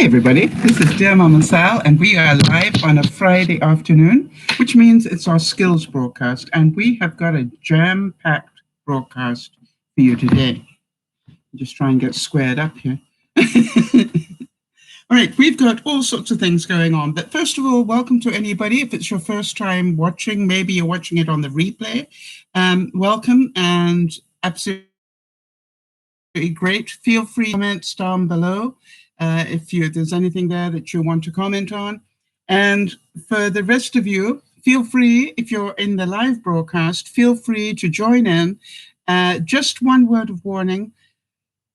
Hi, everybody. This is Dear Mama Sal, and we are live on a Friday afternoon, which means it's our skills broadcast, and we have got a jam-packed broadcast for you today. Just try and get squared up here. All right, we've got all sorts of things going on, but first of all, welcome to anybody. If it's your first time watching, maybe you're watching it on the replay, welcome, and absolutely great. Feel free to comment down below. If there's anything there that you want to comment on. And for the rest of you, feel free, if you're in the live broadcast, feel free to join in. Just one word of warning.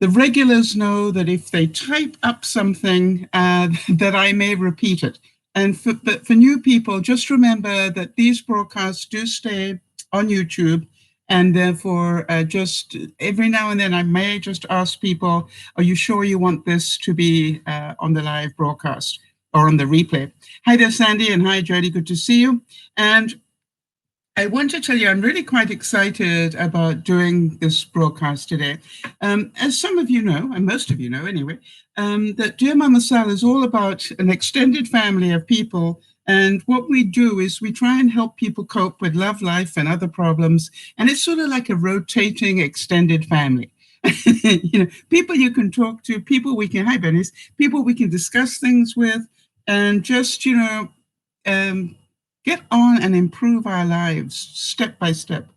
The regulars know that if they type up something, that I may repeat it. But for new people, just remember that these broadcasts do stay on YouTube. And therefore, just every now and then, I may just ask people, are you sure you want this to be on the live broadcast or on the replay? Hi there, Sandy, and hi, Jody. Good to see you. And I want to tell you, I'm really quite excited about doing this broadcast today. As some of you know, and most of you know anyway, that Dear Mama Sal is all about an extended family of people. And what we do is we try and help people cope with love, life, and other problems. And it's sort of like a rotating extended family. People you can talk to, people we can, hi, Bennies, people we can discuss things with, and just, get on and improve our lives step by step.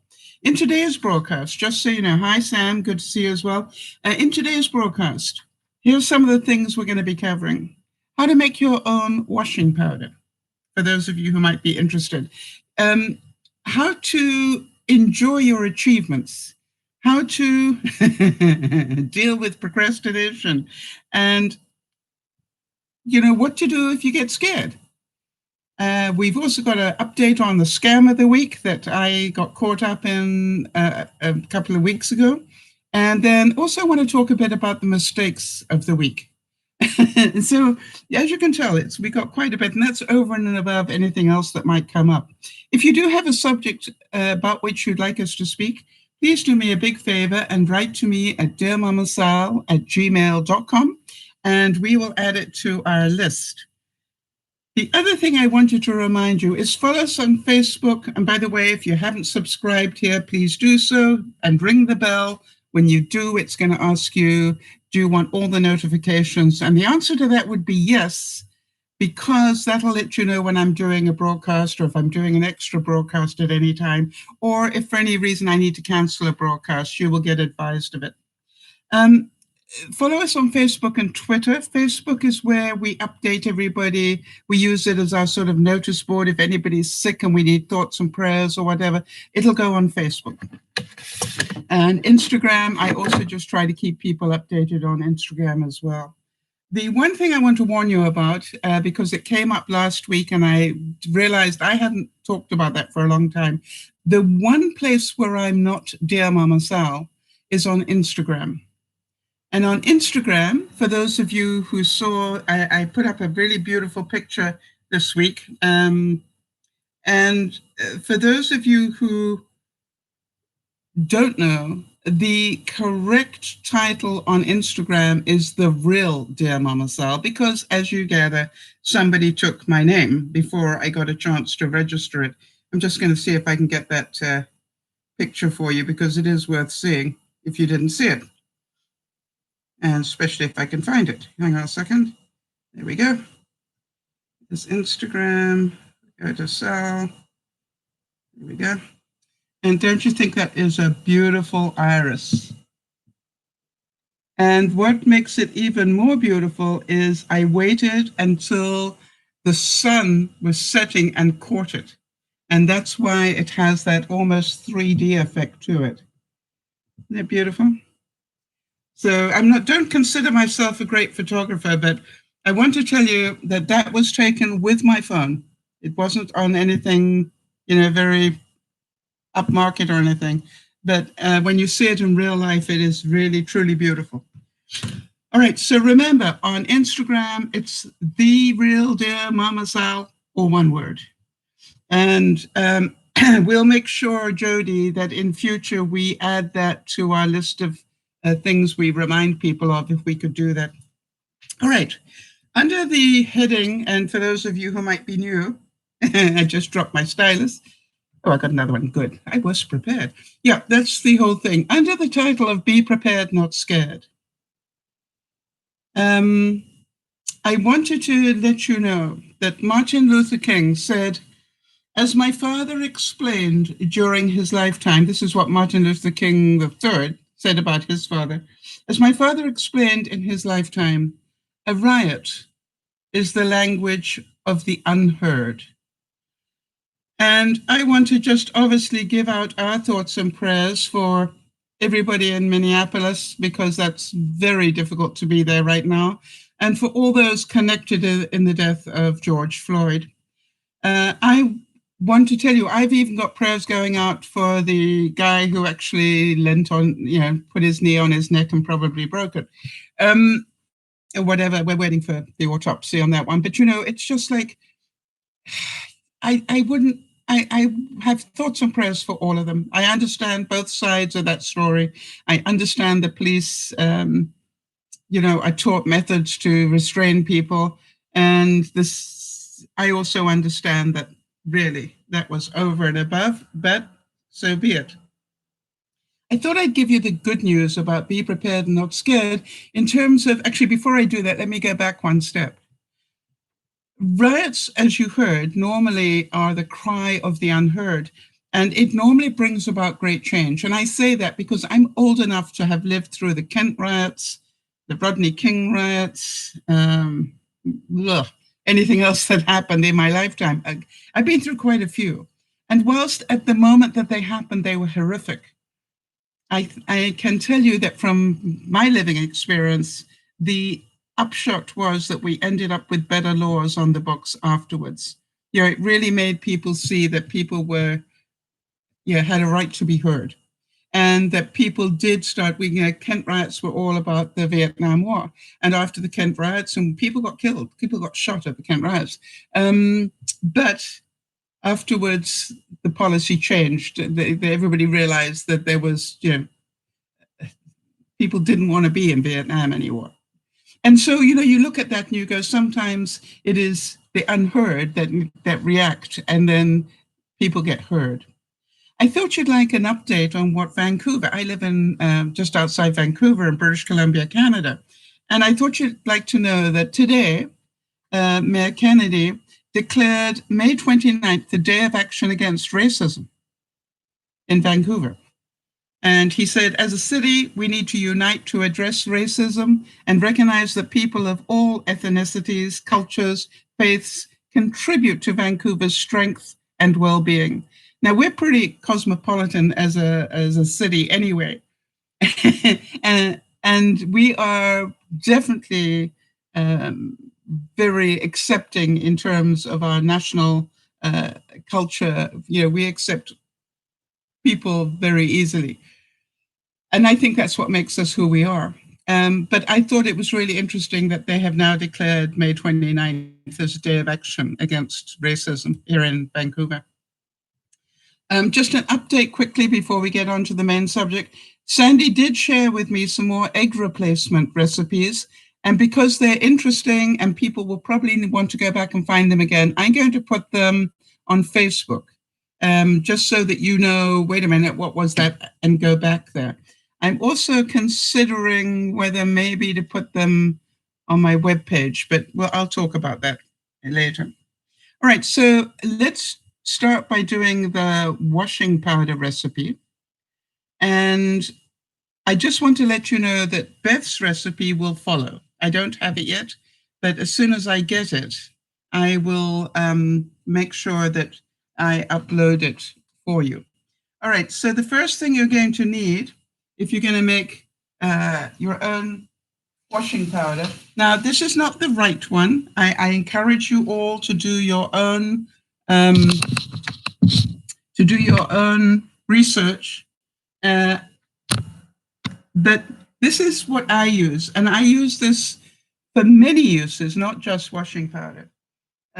In today's broadcast, just so you know, hi, Sam, good to see you as well. In today's broadcast, here's some of the things we're going to be covering. How to make your own washing powder, for those of you who might be interested. How to enjoy your achievements, how to deal with procrastination, and what to do if you get scared. We've also got an update on the scam of the week that I got caught up in a couple of weeks ago. And then also I want to talk a bit about the mistakes of the week. So as you can tell, we got quite a bit, and that's over and above anything else that might come up. If you do have a subject about which you'd like us to speak, please do me a big favor and write to me at dearmamasal@gmail.com, and we will add it to our list. The other thing I wanted to remind you is follow us on Facebook. And by the way, if you haven't subscribed here, please do so and ring the bell. When you do, it's going to ask you, do you want all the notifications? And the answer to that would be yes, because that'll let you know when I'm doing a broadcast or if I'm doing an extra broadcast at any time, or if for any reason I need to cancel a broadcast, you will get advised of it. Follow us on Facebook and Twitter. Facebook is where we update everybody. We use it as our sort of notice board. If anybody's sick and we need thoughts and prayers or whatever, it'll go on Facebook. And Instagram, I also just try to keep people updated on Instagram as well. The one thing I want to warn you about, because it came up last week and I realized I hadn't talked about that for a long time. The one place where I'm not Dear Mama Sal is on Instagram. And on Instagram, for those of you who saw, I put up a really beautiful picture this week. And for those of you who don't know, the correct title on Instagram is The Real Dear Mama Sal, because as you gather, somebody took my name before I got a chance to register it. I'm just going to see if I can get that picture for you, because it is worth seeing if you didn't see it. And especially if I can find it. Hang on a second. There we go. It's Instagram. Go to Sal. There we go. And don't you think that is a beautiful iris? And what makes it even more beautiful is I waited until the sun was setting and caught it. And that's why it has that almost 3D effect to it. Isn't that beautiful? So don't consider myself a great photographer, but I want to tell you that that was taken with my phone. It wasn't on anything, very upmarket or anything. But when you see it in real life, it is really, truly beautiful. All right. So remember, on Instagram, it's The Real Dear Mama Sal, or one word. And we'll make sure, Jody, that in future we add that to our list of things we remind people of, if we could do that. All right. Under the heading, and for those of you who might be new, I just dropped my stylus. Oh, I got another one. Good. I was prepared. Yeah, that's the whole thing. Under the title of Be Prepared, Not Scared, I wanted to let you know that Martin Luther King said, as my father explained during his lifetime, this is what Martin Luther King III said about his father. As my father explained in his lifetime, a riot is the language of the unheard. And I want to just obviously give out our thoughts and prayers for everybody in Minneapolis, because that's very difficult to be there right now, and for all those connected in the death of George Floyd. I want to tell you, I've even got prayers going out for the guy who actually leant on, put his knee on his neck and probably broke it. Whatever, we're waiting for the autopsy on that one. But, it's just like, I have thoughts and prayers for all of them. I understand both sides of that story. I understand the police, are taught methods to restrain people. And I also understand that really that was over and above, but so be it. I thought I'd give you the good news about be prepared and not scared in terms of, actually, before I do that, let me go back one step. Riots, as you heard, normally are the cry of the unheard, and it normally brings about great change. And I say that because I'm old enough to have lived through the Kent riots, the Rodney King riots, anything else that happened in my lifetime. I've been through quite a few. And whilst at the moment that they happened, they were horrific, I can tell you that from my living experience, the upshot was that we ended up with better laws on the books afterwards. It really made people see that people had a right to be heard, and that people did start. Kent riots were all about the Vietnam War, and after the Kent riots, and people got killed, people got shot at the Kent riots. But afterwards, the policy changed. Everybody realized that there was, people didn't want to be in Vietnam anymore. And so, you look at that and you go, sometimes it is the unheard that react, and then people get heard. I thought you'd like an update on what Vancouver, I live in just outside Vancouver in British Columbia, Canada. And I thought you'd like to know that today, Mayor Kennedy declared May 29th the Day of Action Against Racism in Vancouver. And he said, as a city, we need to unite to address racism and recognize that people of all ethnicities, cultures, faiths contribute to Vancouver's strength and well-being. Now, we're pretty cosmopolitan as a city anyway. and we are definitely very accepting in terms of our national culture. We accept people very easily. And I think that's what makes us who we are. But I thought it was really interesting that they have now declared May 29th as a day of action against racism here in Vancouver. Just an update quickly before we get on to the main subject. Sandy did share with me some more egg replacement recipes. And because they're interesting and people will probably want to go back and find them again, I'm going to put them on Facebook, just so that you know, wait a minute, what was that? And go back there. I'm also considering whether maybe to put them on my webpage, but I'll talk about that later. All right, so let's start by doing the washing powder recipe. And I just want to let you know that Beth's recipe will follow. I don't have it yet, but as soon as I get it, I will make sure that I upload it for you. All right, so the first thing you're going to need, if you're going to make your own washing powder. Now, this is not the right one. I encourage you all to do your own research. But this is what I use, and I use this for many uses, not just washing powder.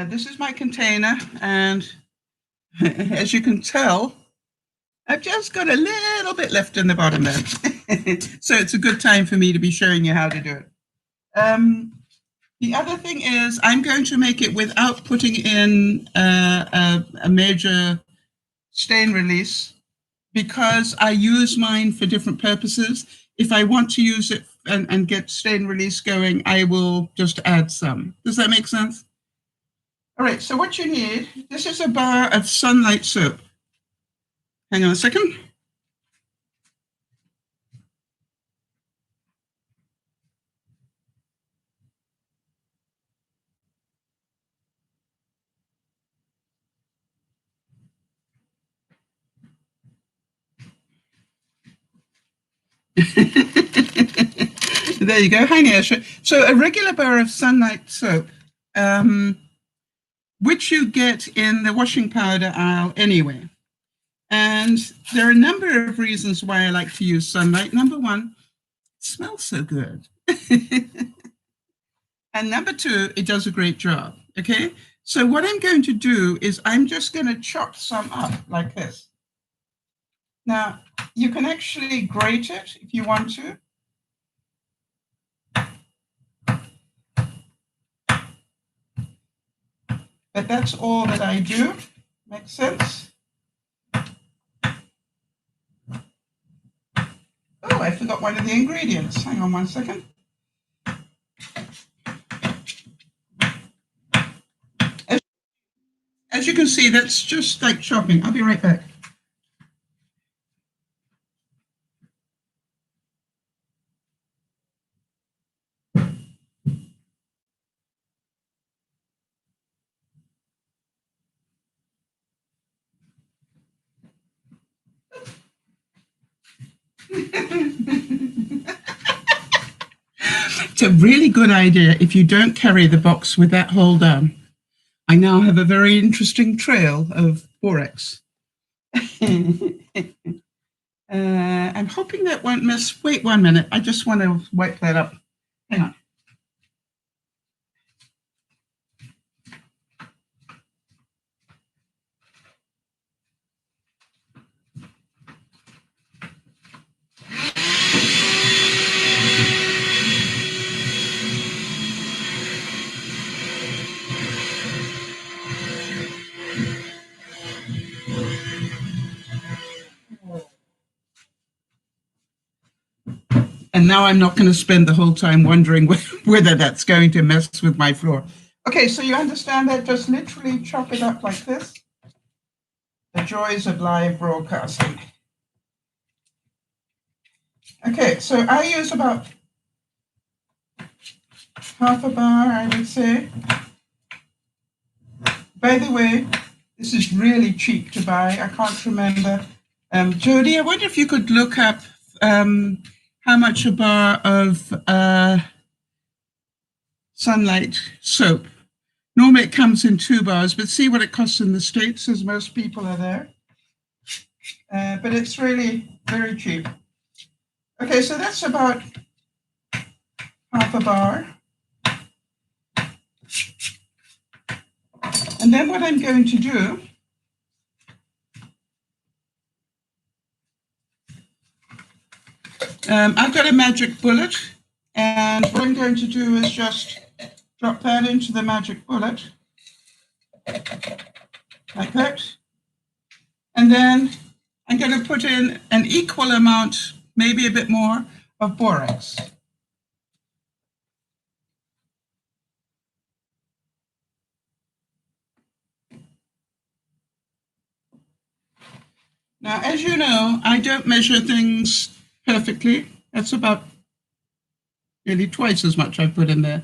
This is my container, and as you can tell, I've just got a little bit left in the bottom there. So it's a good time for me to be showing you how to do it. The other thing is I'm going to make it without putting in a major stain release, because I use mine for different purposes. If I want to use it and get stain release going, I will just add some. Does that make sense? All right, so what you need, this is a bar of Sunlight soap. Hang on a second. There you go. Hi, Naisha. So a regular bar of Sunlight soap, which you get in the washing powder aisle anyway. And there are a number of reasons why I like to use Sunlight. Number one, it smells so good. And number two, it does a great job. Okay. So what I'm going to do is I'm just going to chop some up like this. Now, you can actually grate it if you want to. But that's all that I do. Makes sense? Oh, I forgot one of the ingredients. Hang on one second. As you can see, that's just like chopping. I'll be right back. It's a really good idea if you don't carry the box with that hole down. I now have a very interesting trail of borax. I'm hoping that won't miss. Wait 1 minute. I just want to wipe that up. Hang on. And now I'm not going to spend the whole time wondering whether that's going to mess with my floor. Okay, so you understand that? Just literally chop it up like this. The joys of live broadcasting. Okay, so I use about half a bar, I would say. By the way, this is really cheap to buy. I can't remember. Jody, I wonder if you could look up how much a bar of Sunlight soap. Normally it comes in 2 bars, but see what it costs in the States, as most people are there. But it's really very cheap. Okay, so that's about half a bar. And then what I'm going to do, I've got a magic bullet, and what I'm going to do is just drop that into the magic bullet, like that. And then I'm going to put in an equal amount, maybe a bit more, of borax. Now, as you know, I don't measure things perfectly. That's about nearly twice as much I put in there.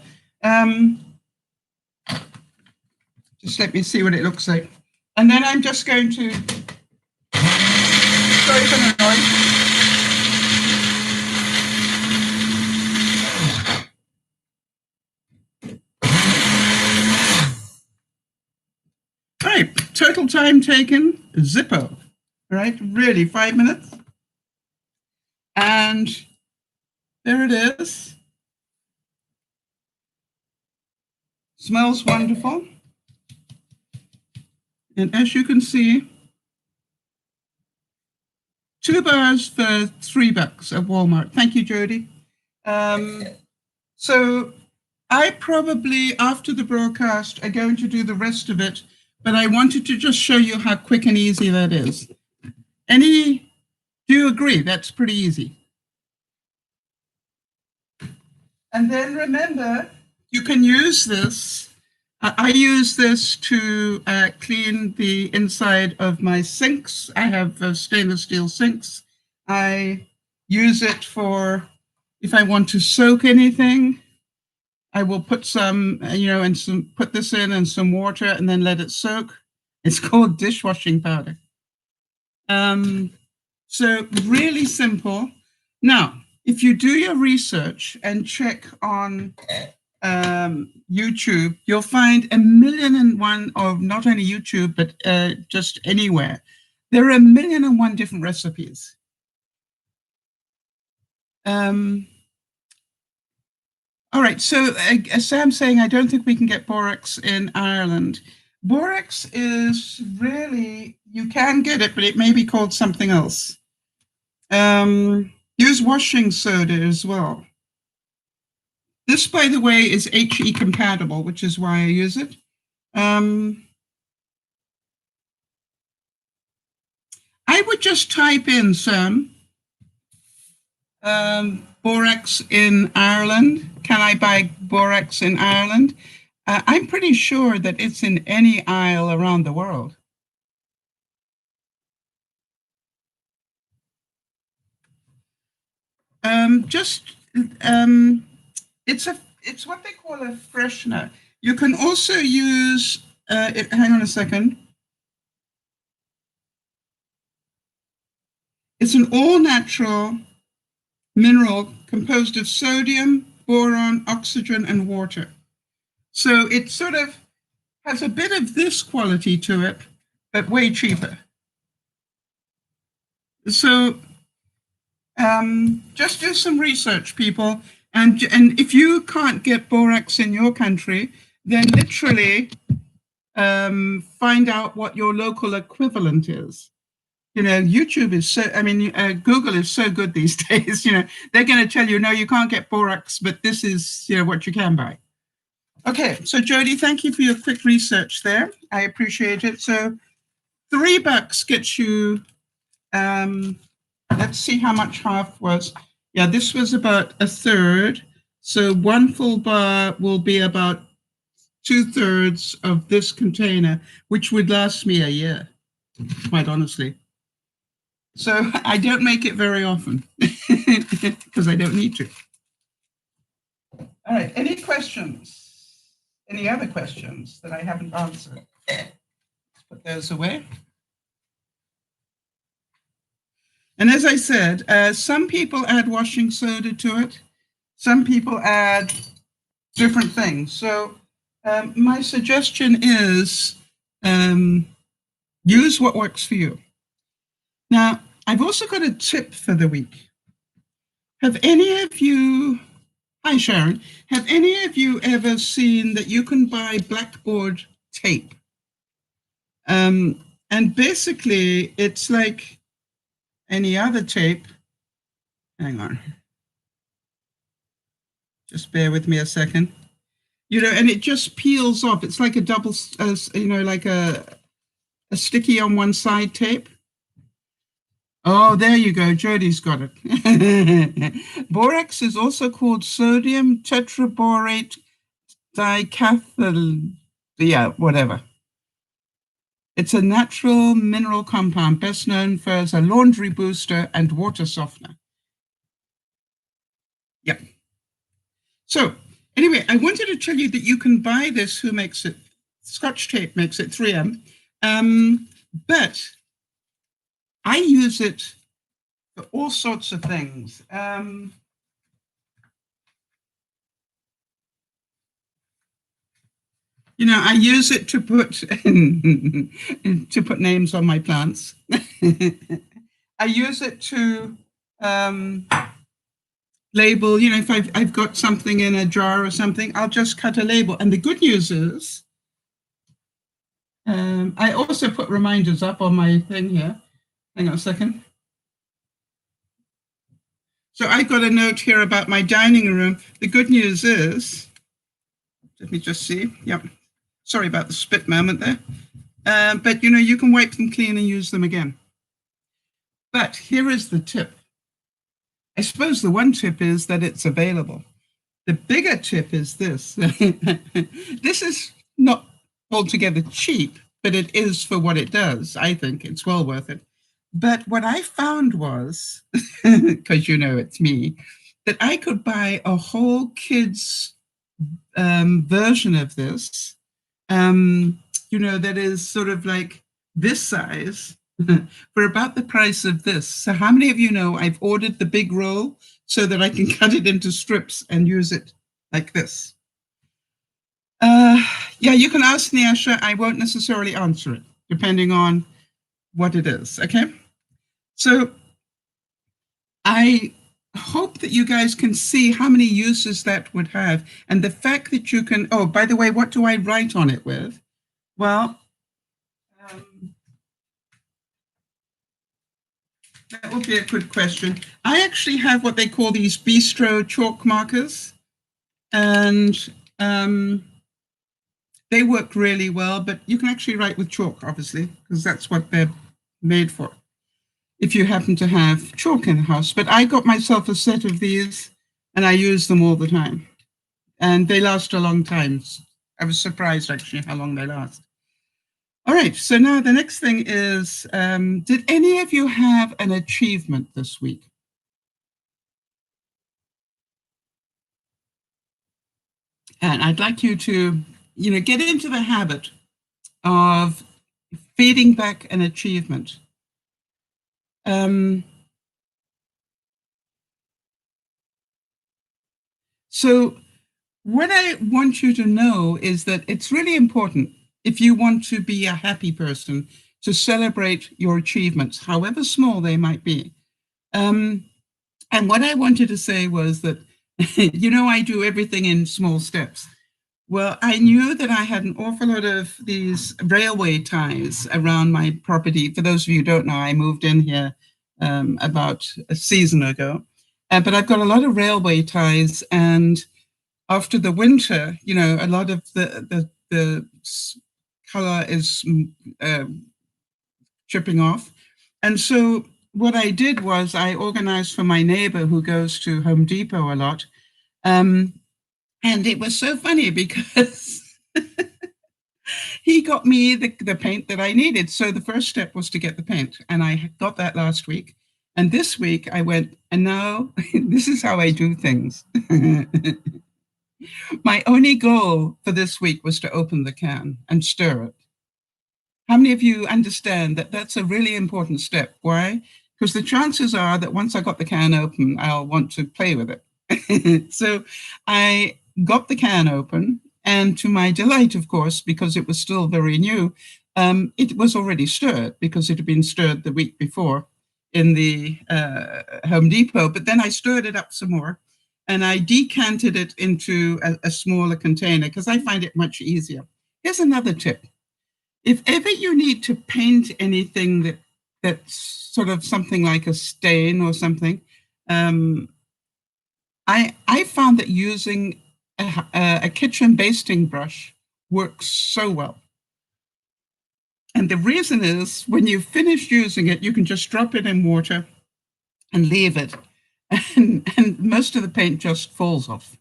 Just let me see what it looks like. And then I'm just going to, sorry for the noise. All right, total time taken, Zippo. All right, really 5 minutes. And there it is. Smells wonderful. And as you can see, 2 bars for $3 at Walmart. Thank you, Jody. So I probably, after the broadcast, are going to do the rest of it, but I wanted to just show you how quick and easy that is. Do you agree? That's pretty easy. And then remember, you can use this. I use this to clean the inside of my sinks. I have stainless steel sinks. I use it for if I want to soak anything. I will put some, put this in and some water and then let it soak. It's called dishwashing powder. So really simple. Now, if you do your research and check on YouTube, you'll find 1,000,001 of not only YouTube, but just anywhere. There are 1,000,001 different recipes. All right, so as Sam's saying, I don't think we can get borax in Ireland. Borax is really, you can get it, but it may be called something else. Use washing soda as well. This, by the way, is HE compatible, which is why I use it. I would just type in some borax in Ireland. Can I buy borax in Ireland? I'm pretty sure that it's in any aisle around the world. It's what they call a freshener. You can also use hang on a second. It's an all-natural mineral composed of sodium, boron, oxygen, and water. So it sort of has a bit of this quality to it, but way cheaper. So just do some research, people. And if you can't get borax in your country, then literally find out what your local equivalent is. YouTube is Google is so good these days. They're going to tell you, no, you can't get borax, but this is, what you can buy. Okay, so Jody, thank you for your quick research there. I appreciate it. So $3 gets you, let's see how much half was. Yeah, this was about a third. So one full bar will be about 2/3 of this container, which would last me a year, quite honestly. So I don't make it very often because I don't need to. All right, any questions? Any other questions that I haven't answered? Let's put those away. And as I said, some people add washing soda to it. Some people add different things. So my suggestion is use what works for you. Now, I've also got a tip for the week. Have any of you, hi Sharon, have any of you ever seen that you can buy blackboard tape? And basically it's like any other tape. Hang on. Just bear with me a second. And it just peels off. It's like a double, like a sticky on one side tape. Oh, there you go. Jody's got it. Borax is also called sodium tetraborate dicathyl. Yeah, whatever. It's a natural mineral compound, best known for as a laundry booster and water softener. Yeah. So anyway, I wanted to tell you that you can buy this. Who makes it? Scotch Tape makes it, 3M. But I use it for all sorts of things. I use it to put names on my plants. I use it to label, if I've got something in a jar or something, I'll just cut a label. And the good news is, I also put reminders up on my thing here. Hang on a second. So I got a note here about my dining room. The good news is Let me just see. Yep. Sorry about the spit moment there. But, you know, you can wipe them clean and use them again. But here is the tip. I suppose the one tip is that it's available. The bigger tip is this. This is not altogether cheap, but it is for what it does. I think it's well worth it. But what I found was, because you know it's me, that I could buy a whole kids version of this, you know, that is sort of like this size for about the price of this. So how many of you know I've ordered the big roll so that I can cut it into strips and use it like this? Yeah, you can ask Nyasha. I won't necessarily answer it, depending on what it is, okay? So I hope that you guys can see how many uses that would have. And the fact that you can, oh, by the way, what do I write on it with? Well, that would be a good question. I actually have what they call these bistro chalk markers, and they work really well, but you can actually write with chalk, obviously, because that's what they're made for, if you happen to have chalk in the house. But I got myself a set of these, and I use them all the time. And they last a long time. I was surprised, actually, how long they last. All right, so now the next thing is, did any of you have an achievement this week? And I'd like you to, you know, get into the habit of feeding back an achievement. So what I want you to know is that it's really important, if you want to be a happy person, to celebrate your achievements, however small they might be. And what I wanted to say was that, you know, I do everything in small steps. Well, I knew that I had an awful lot of these railway ties around my property. For those of you who don't know, I moved in here about a season ago. But I've got a lot of railway ties, and after the winter, you know, a lot of the color is chipping off. And so what I did was I organized for my neighbor who goes to Home Depot a lot. And it was so funny because he got me the paint that I needed. So the first step was to get the paint, and I got that last week. And this week I went, and now this is how I do things. My only goal for this week was to open the can and stir it. How many of you understand that that's a really important step? Why? Because the chances are that once I got the can open, I'll want to play with it. So I got the can open, and to my delight, of course, because it was still very new, it was already stirred because it had been stirred the week before in the Home Depot. But then I stirred it up some more, and I decanted it into a smaller container because I find it much easier. Here's another tip. If ever you need to paint anything that's sort of something like a stain or something, I found that using a kitchen basting brush works so well. And the reason is, when you've finished using it, you can just drop it in water and leave it. And most of the paint just falls off.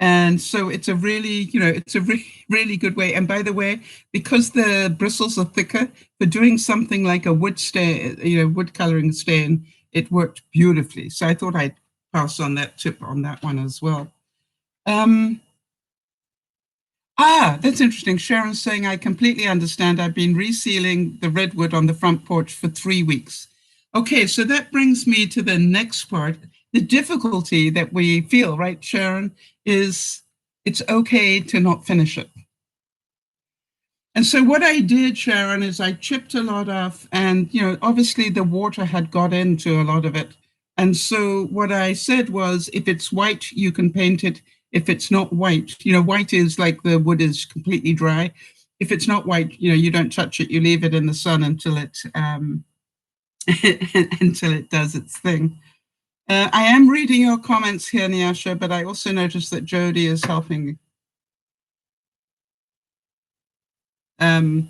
And so it's a really, you know, it's a really good way. And by the way, because the bristles are thicker, for doing something like a wood stain, you know, wood coloring stain, it worked beautifully. So I thought I'd pass on that tip on that one as well. That's interesting. Sharon's saying, I completely understand. I've been resealing the redwood on the front porch for 3 weeks. Okay, so that brings me to the next part. The difficulty that we feel, right, Sharon, is it's okay to not finish it. And so what I did, Sharon, is I chipped a lot off, and, you know, obviously the water had got into a lot of it. And so what I said was, if it's white, you can paint it. If it's not white, you know, white is like the wood is completely dry. If it's not white, you know, you don't touch it. You leave it in the sun until it until it does its thing. I am reading your comments here, Nyasha, but I also noticed that Jody is helping Um,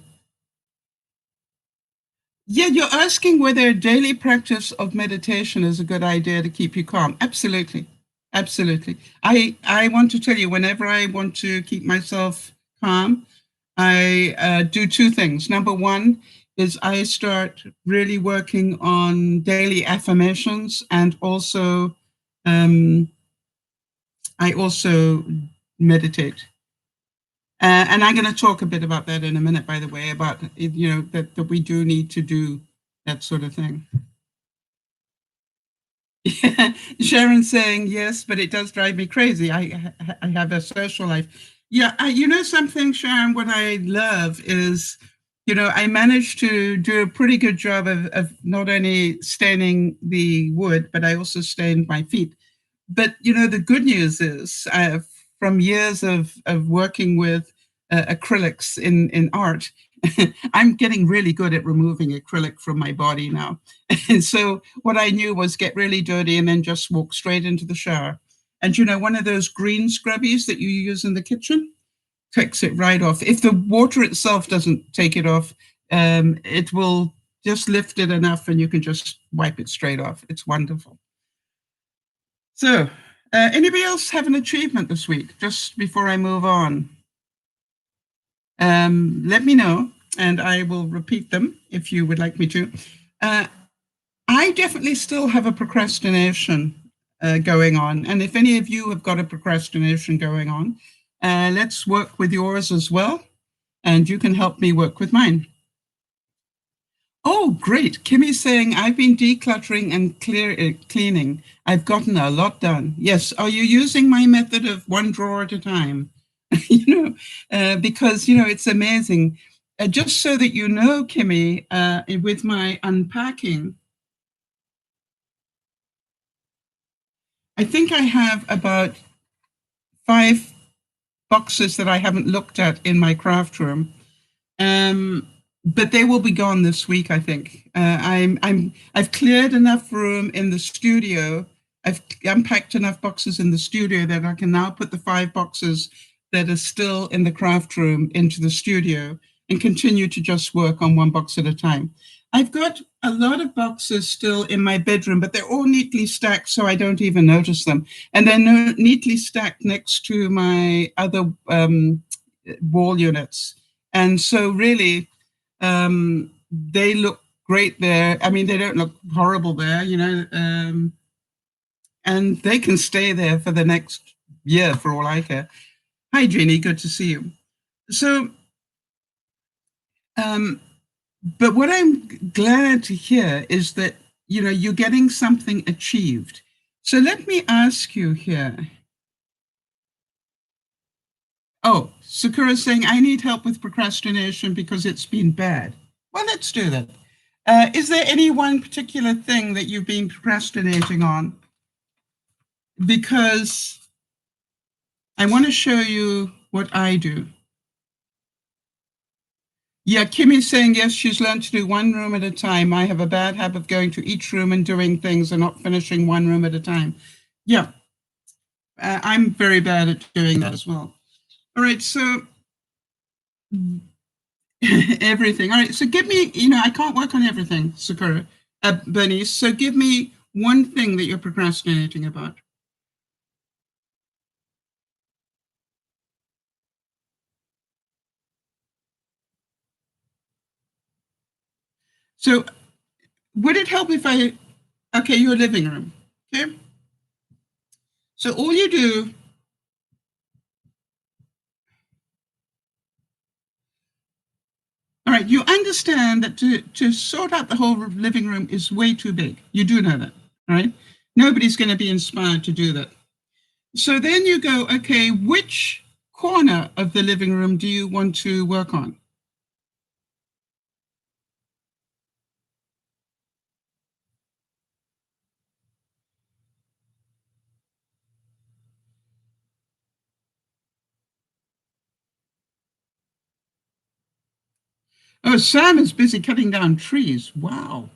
yeah, you're asking whether daily practice of meditation is a good idea to keep you calm. Absolutely. Absolutely. I want to tell you, whenever I want to keep myself calm, I do two things. Number one is I start really working on daily affirmations, and also I also meditate. And I'm going to talk a bit about that in a minute, by the way, about, that we do need to do that sort of thing. Sharon saying yes, but it does drive me crazy. I have a social life. Yeah, something, Sharon, what I love is, I managed to do a pretty good job of not only staining the wood, but I also stained my feet. But, the good news is, from years of working with acrylics in art, I'm getting really good at removing acrylic from my body now. And so what I knew was get really dirty and then just walk straight into the shower. And, one of those green scrubbies that you use in the kitchen takes it right off. If the water itself doesn't take it off, it will just lift it enough and you can just wipe it straight off. It's wonderful. So, anybody else have an achievement this week, just before I move on? Let me know, and I will repeat them if you would like me to. I definitely still have a procrastination going on, and if any of you have got a procrastination going on, let's work with yours as well, and you can help me work with mine. Oh, great. Kimmy's saying, I've been decluttering and cleaning. I've gotten a lot done. Yes. Are you using my method of one drawer at a time? Because, it's amazing. Just so that you know, Kimmy, with my unpacking, I think I have about 5 boxes that I haven't looked at in my craft room. But they will be gone this week, I think. I've cleared enough room in the studio. I've unpacked enough boxes in the studio that I can now put the 5 boxes that are still in the craft room into the studio and continue to just work on one box at a time. I've got a lot of boxes still in my bedroom, but they're all neatly stacked, so I don't even notice them. And they're neatly stacked next to my other wall units. And so really, they look great there. I mean, they don't look horrible there, and they can stay there for the next year for all I care. Hi, Jeannie, good to see you. So, but what I'm glad to hear is that, you're getting something achieved. So let me ask you here. Oh, Sakura's saying, I need help with procrastination because it's been bad. Well, let's do that. Is there any one particular thing that you've been procrastinating on? Because I want to show you what I do. Yeah, Kimmy's saying, yes, she's learned to do one room at a time. I have a bad habit of going to each room and doing things and not finishing one room at a time. Yeah, I'm very bad at doing that as well. All right, so everything. All right, so give me, I can't work on everything, Sakura, Bernice. So give me one thing that you're procrastinating about. So would it help if okay, your living room, okay? So all you do, all right, you understand that to sort out the whole living room is way too big. You do know that, right? Nobody's going to be inspired to do that. So then you go, okay, which corner of the living room do you want to work on? Oh, Sam is busy cutting down trees. Wow.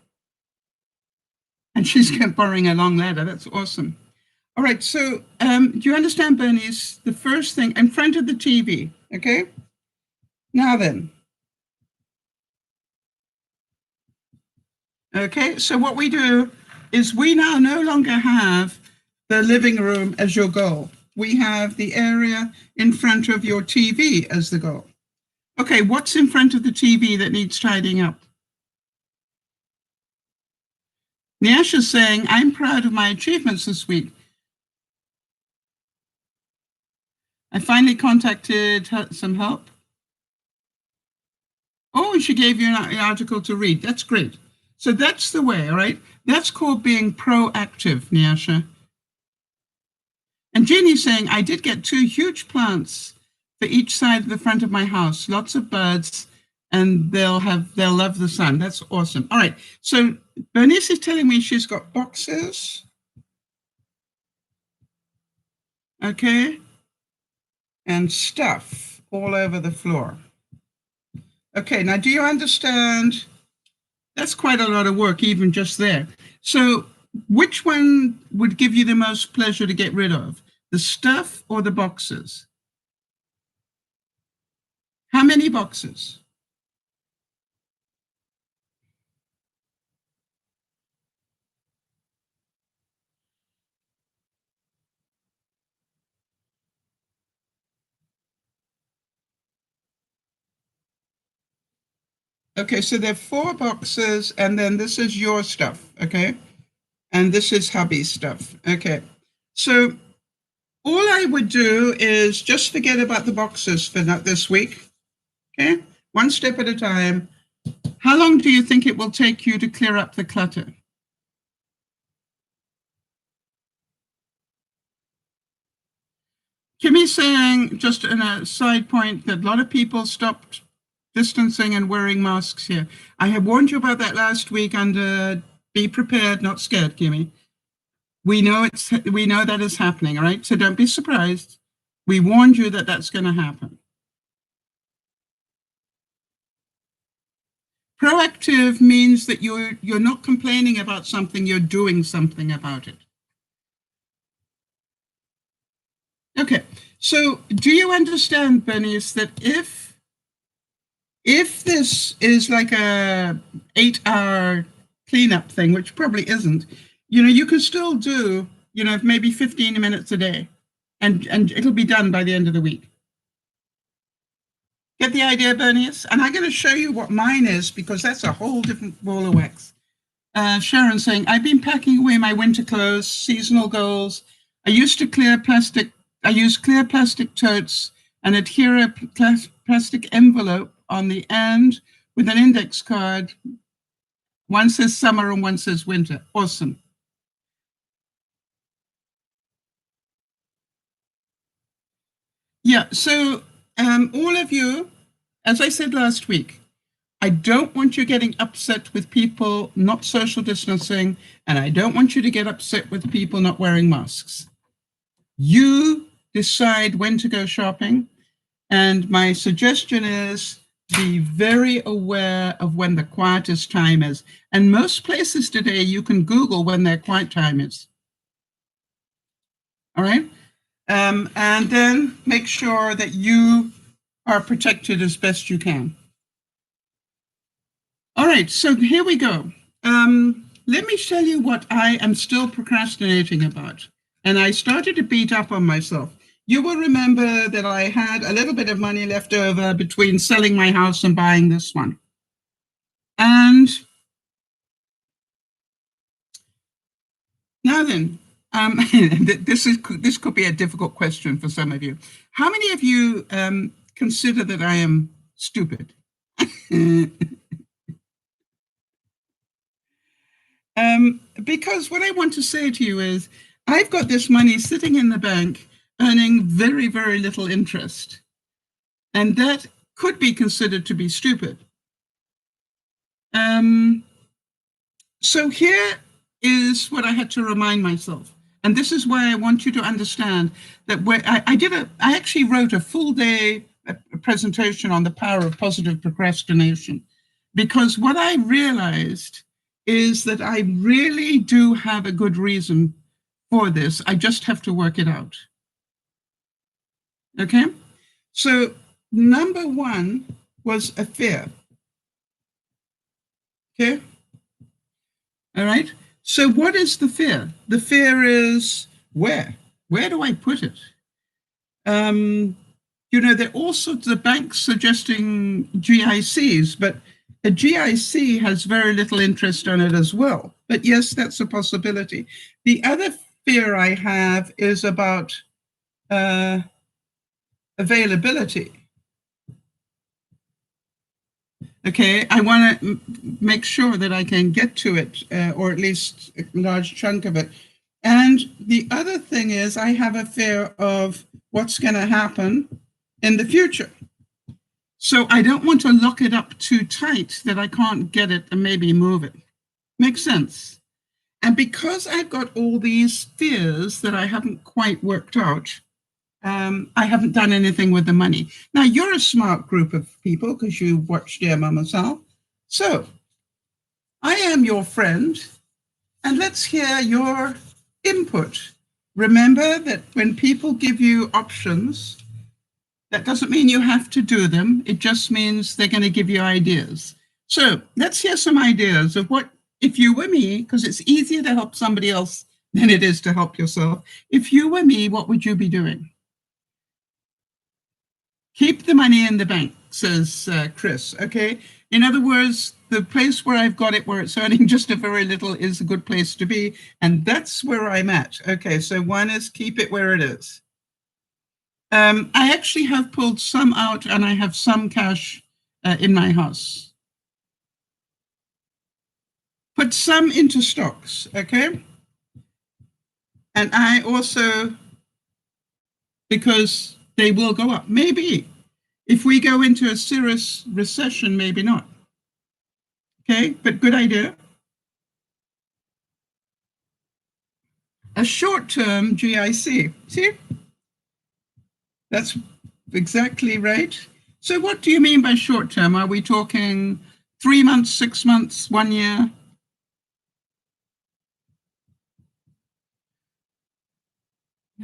And she's borrowing a long ladder. That's awesome. All right. So do you understand, Bernice? The first thing in front of the TV. Okay. Now then, Okay, so what we do is we now no longer have the living room as your goal. We have the area in front of your TV as the goal. Okay, what's in front of the TV that needs tidying up? Nyasha's saying, I'm proud of my achievements this week. I finally contacted some help. Oh, she gave you an article to read. That's great. So that's the way, all right? That's called being proactive, Nyasha. And Jeannie's saying, I did get 2 huge plants for each side of the front of my house, lots of birds, and they'll love the sun. That's awesome. All right. So Bernice is telling me she's got boxes. Okay. And stuff all over the floor. Okay, now do you understand? That's quite a lot of work, even just there. So which one would give you the most pleasure to get rid of? The stuff or the boxes? How many boxes? Okay, so there are 4 boxes, and then this is your stuff, okay? And this is hubby's stuff, okay? So all I would do is just forget about the boxes for this week, okay? One step at a time. How long do you think it will take you to clear up the clutter? Kimmy's saying, just in a side point, that a lot of people stopped distancing and wearing masks here. I have warned you about that last week under be prepared, not scared, Kimmy. We know that is happening, all right? So don't be surprised. We warned you that that's going to happen. Proactive means that you're not complaining about something, you're doing something about it. Okay, so do you understand, Bernice, that if this is like a 8-hour cleanup thing, which probably isn't, you can still do, maybe 15 minutes a day, and it'll be done by the end of the week. Get the idea, Bernice? And I'm going to show you what mine is, because that's a whole different ball of wax. Sharon saying, I've been packing away my winter clothes, seasonal goals. I use clear plastic totes and adhere a plastic envelope on the end with an index card. One says summer and one says winter. Awesome. Yeah, so all of you, as I said last week, I don't want you getting upset with people not social distancing, and I don't want you to get upset with people not wearing masks. You decide when to go shopping, and my suggestion is be very aware of when the quietest time is. And most places today, you can Google when their quiet time is. All right? And then make sure that you are protected as best you can. All right, so here we go. Let me tell you what I am still procrastinating about. And I started to beat up on myself. You will remember that I had a little bit of money left over between selling my house and buying this one. And now then, this could be a difficult question for some of you. How many of you consider that I am stupid? Because what I want to say to you is, I've got this money sitting in the bank earning very, very little interest. And that could be considered to be stupid. So here is what I had to remind myself. And this is why I want you to understand that I actually wrote a full day presentation on the power of positive procrastination, because what I realized is that I really do have a good reason for this. I just have to work it out. Okay? So number 1 was a fear. Okay? All right. So what is the fear? The fear is where? Where do I put it? There are all sorts of banks suggesting GICs, but a GIC has very little interest on it as well. But yes, that's a possibility. The other fear I have is about availability. Okay, I want to make sure that I can get to it, or at least a large chunk of it. And the other thing is I have a fear of what's going to happen in the future. So I don't want to lock it up too tight that I can't get it and maybe move it. Makes sense. And because I've got all these fears that I haven't quite worked out, I haven't done anything with the money. Now, you're a smart group of people because you watch DearMamaSal. So I am your friend, and let's hear your input. Remember that when people give you options, that doesn't mean you have to do them. It just means they're going to give you ideas. So let's hear some ideas of what, if you were me, because it's easier to help somebody else than it is to help yourself. If you were me, what would you be doing? Keep the money in the bank, says Chris. Okay. In other words, the place where I've got it, where it's earning just a very little, is a good place to be. And that's where I'm at. Okay. So one is keep it where it is. I actually have pulled some out and I have some cash in my house. Put some into stocks. Okay. And I also, because they will go up. Maybe. If we go into a serious recession, maybe not. Okay, but good idea. A short-term GIC. See? That's exactly right. So what do you mean by short-term? Are we talking 3 months, 6 months, 1 year?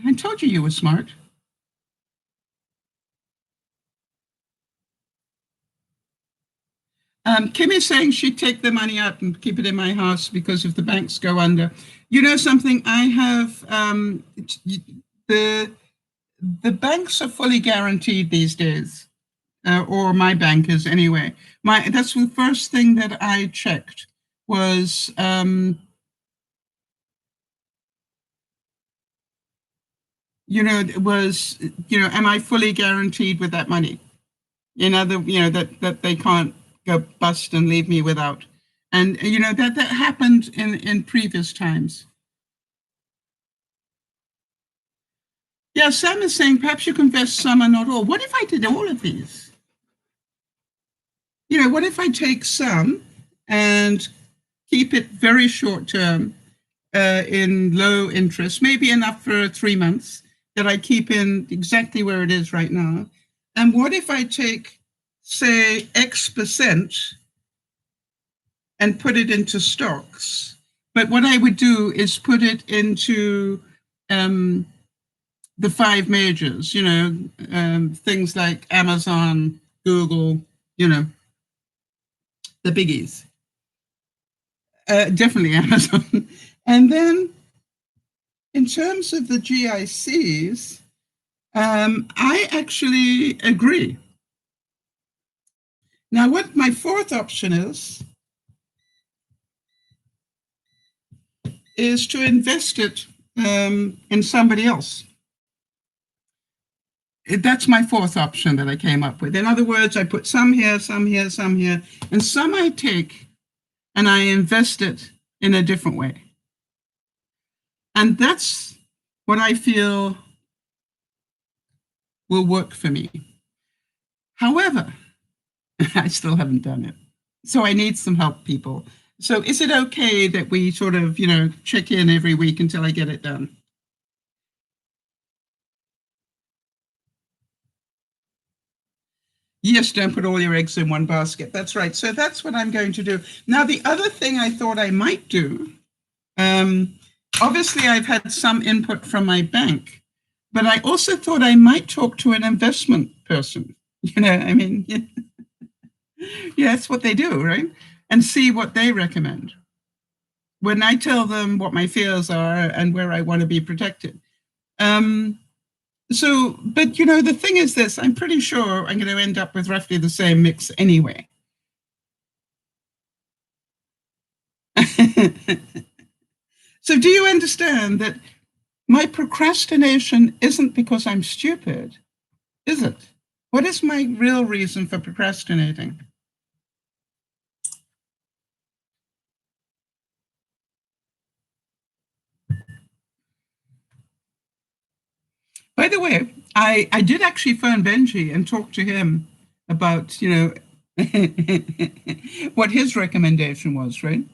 I told you were smart. Kim is saying she'd take the money out and keep it in my house because if the banks go under. You know something? I have the banks are fully guaranteed these days, or my bank is anyway. That's the first thing that I checked was am I fully guaranteed with that money? That they can't go bust and leave me without. And that happened in previous times. Yeah, Sam is saying perhaps you can invest some and not all. What if I did all of these? What if I take some and keep it very short term in low interest, maybe enough for 3 months that I keep in exactly where it is right now? And what if I take, say, X% and put it into stocks? But what I would do is put it into the 5 majors, things like Amazon, Google, the biggies. Definitely Amazon. And then in terms of the GICs, I actually agree. Now, what my fourth option is to invest it in somebody else. That's my fourth option that I came up with. In other words, I put some here, some here, some here, and some I take and I invest it in a different way. And that's what I feel will work for me. However, I still haven't done it. So I need some help, people. So is it okay that we sort of, check in every week until I get it done? Yes, don't put all your eggs in one basket. That's right. So that's what I'm going to do. Now, the other thing I thought I might do, obviously I've had some input from my bank, but I also thought I might talk to an investment person. Yeah, that's what they do, right? And see what they recommend. when I tell them what my fears are and where I want to be protected. So, but the thing is this, I'm pretty sure I'm going to end up with roughly the same mix anyway. So do you understand that my procrastination isn't because I'm stupid, is it? What is my real reason for procrastinating? By the way, I did actually phone Benji and talk to him about, what his recommendation was, right?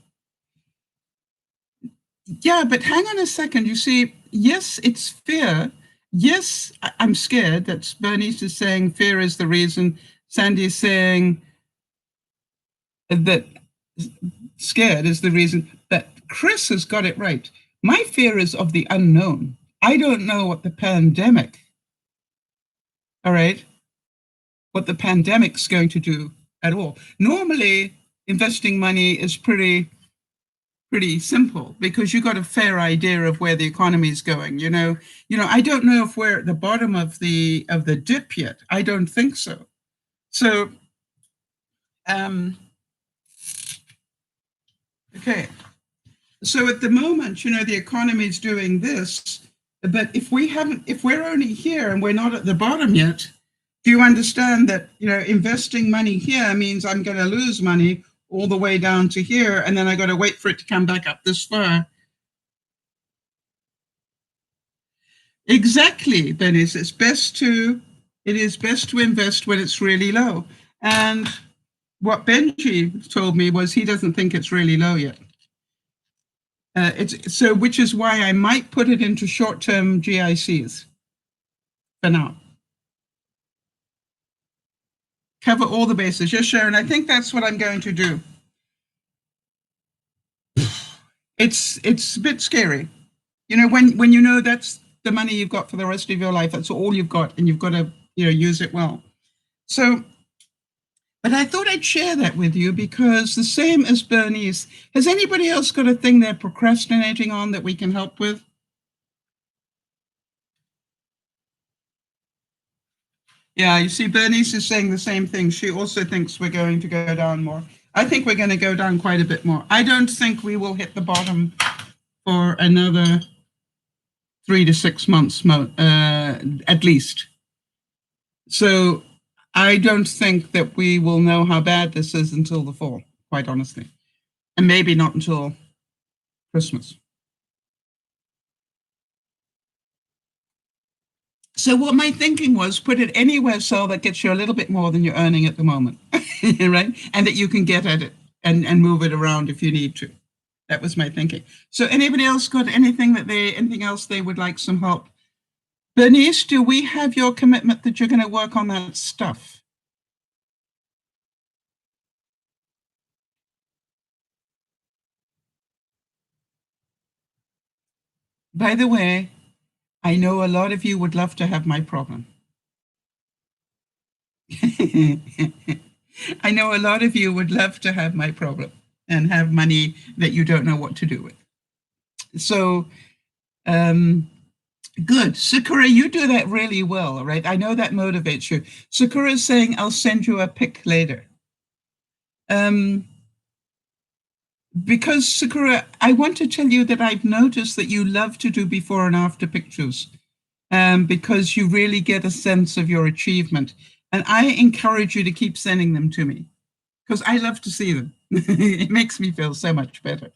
Yeah, but hang on a second. You see, yes, it's fear. Yes, I'm scared. That's Bernice is saying fear is the reason. Sandy's saying that scared is the reason. But Chris has got it right. My fear is of the unknown. I don't know what the pandemic, all right, what the pandemic's going to do at all. Normally, investing money is pretty simple because you got a fair idea of where the economy is going. I don't know if we're at the bottom of the dip yet. I don't think so. So, okay. So at the moment, the economy is doing this, but if we're only here and we're not at the bottom yet, do you understand that investing money here means I'm going to lose money all the way down to here, and then I got to wait for it to come back up this far? Exactly, Dennis. It is best to invest when it's really low. And what Benji told me was he doesn't think it's really low yet. Which is why I might put it into short-term GICs for now. Cover all the bases. Yes, Sharon, I think that's what I'm going to do. It's a bit scary. When you know that's the money you've got for the rest of your life, that's all you've got, and you've got to use it well. So, but I thought I'd share that with you because the same as Bernice, has anybody else got a thing they're procrastinating on that we can help with? Yeah, you see, Bernice is saying the same thing. She also thinks we're going to go down more. I think we're going to go down quite a bit more. I don't think we will hit the bottom for another 3 to 6 months, at least. So I don't think that we will know how bad this is until the fall, quite honestly. And maybe not until Christmas. So what my thinking was, put it anywhere so that gets you a little bit more than you're earning at the moment, right? And that you can get at it and move it around if you need to. That was my thinking. So anybody else got anything else they would like some help? Bernice, do we have your commitment that you're going to work on that stuff? By the way, I know a lot of you would love to have my problem. I know a lot of you would love to have my problem and have money that you don't know what to do with. So, good. Sakura, you do that really well, right? I know that motivates you. Sakura is saying, I'll send you a pic later. Because Sakura, I want to tell you that I've noticed that you love to do before and after pictures because you really get a sense of your achievement. And I encourage you to keep sending them to me because I love to see them. It makes me feel so much better.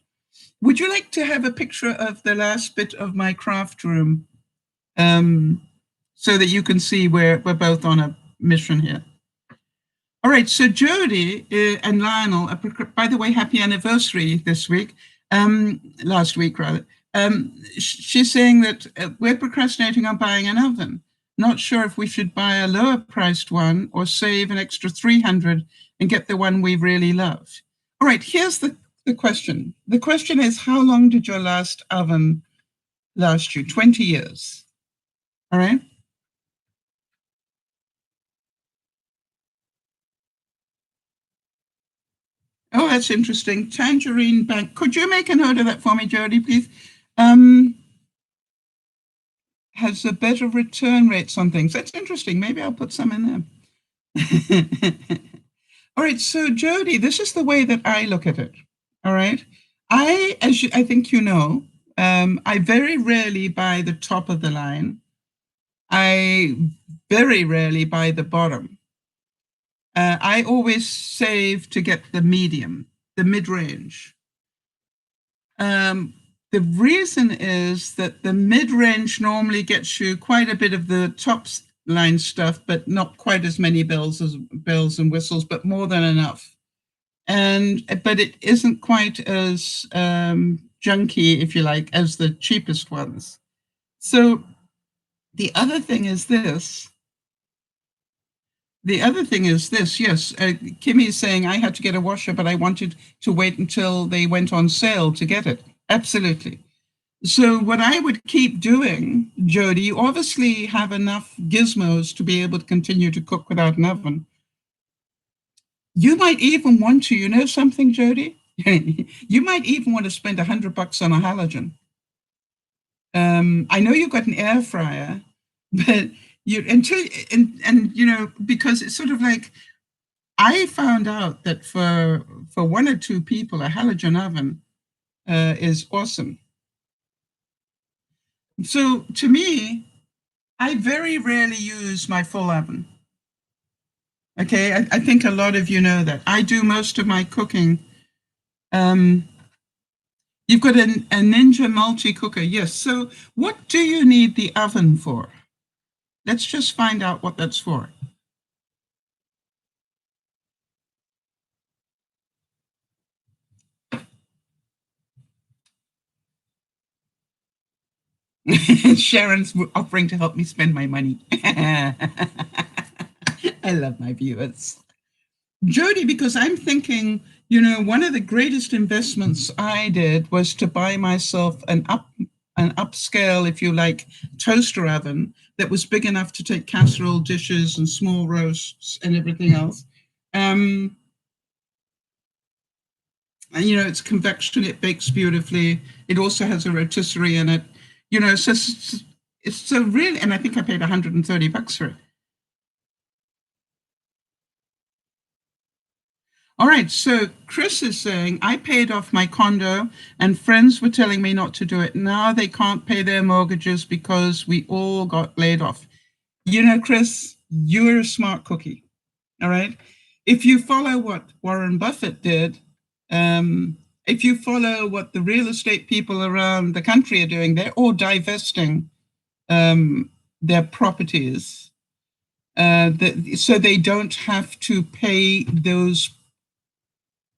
Would you like to have a picture of the last bit of my craft room so that you can see we're both on a mission here? All right, so Jody and Lionel, by the way, happy anniversary this week, last week rather. She's saying that we're procrastinating on buying an oven. Not sure if we should buy a lower priced one or save an extra 300 and get the one we really love. All right, here's the question. The question is, how long did your last oven last you? 20 years. All right. Oh, that's interesting. Tangerine Bank. Could you make a note of that for me, Jody, please? Um, has a better return rates on things. That's interesting. Maybe I'll put some in there. All right. So, Jody, this is the way that I look at it. All right. I think you know, I very rarely buy the top of the line. I very rarely buy the bottom. I always save to get the medium, the mid-range. The reason is that the mid-range normally gets you quite a bit of the top line stuff, but not quite as many bells and whistles, but more than enough. But it isn't quite as junky, if you like, as the cheapest ones. So the other thing is this. Yes, Kimmy is saying I had to get a washer, but I wanted to wait until they went on sale to get it. Absolutely. So what I would keep doing, Jody, you obviously have enough gizmos to be able to continue to cook without an oven. You might even want to, you know something, Jody? You might even want to spend $100 on a halogen. I know you've got an air fryer, but you know, because it's sort of like, I found out that for one or two people, a halogen oven is awesome. So to me, I very rarely use my full oven. Okay, I think a lot of you know that. I do most of my cooking. You've got a Ninja multi-cooker, yes. So what do you need the oven for? Let's just find out what that's for. Sharon's offering to help me spend my money. I love my viewers. Jody, because I'm thinking, you know, one of the greatest investments I did was to buy myself an upscale, if you like, toaster oven that was big enough to take casserole dishes and small roasts and everything else. And, you know, it's convection, it bakes beautifully. It also has a rotisserie in it. You know, so it's so really, and I think I paid $130 for it. All right, so Chris is saying, I paid off my condo and friends were telling me not to do it. Now they can't pay their mortgages because we all got laid off. You know, Chris, you're a smart cookie. All right. If you follow what Warren Buffett did, if you follow what the real estate people around the country are doing, they're all divesting their properties so they don't have to pay those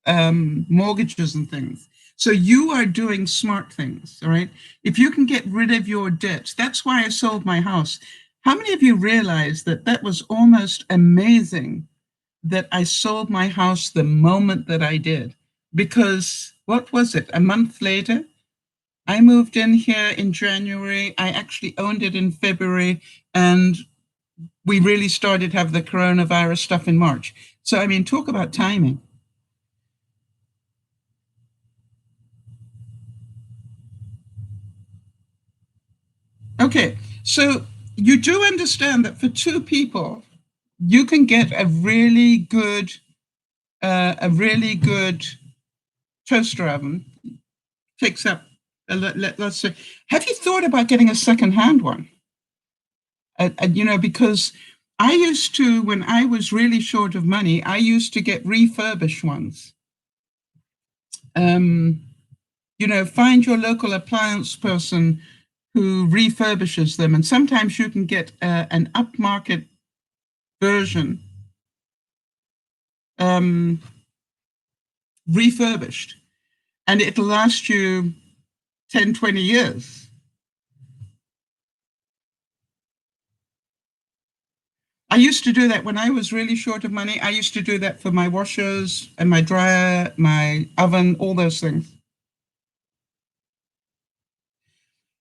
mortgages and things. So you are doing smart things, all right? If you can get rid of your debt, that's why I sold my house. How many of you realize that that was almost amazing that I sold my house the moment that I did? Because what was it? A month later, I moved in here in January. I actually owned it in February, and we really started to have the coronavirus stuff in March. So, I mean, talk about timing. Okay, so you do understand that for two people, you can get a really good toaster oven. Takes up, let's say, have you thought about getting a second-hand one? You know, because I used to, when I was really short of money, I used to get refurbished ones. You know, find your local appliance person who refurbishes them, and sometimes you can get an upmarket version refurbished, and it'll last you 10, 20 years. I used to do that when I was really short of money. I used to do that for my washers and my dryer, my oven, all those things.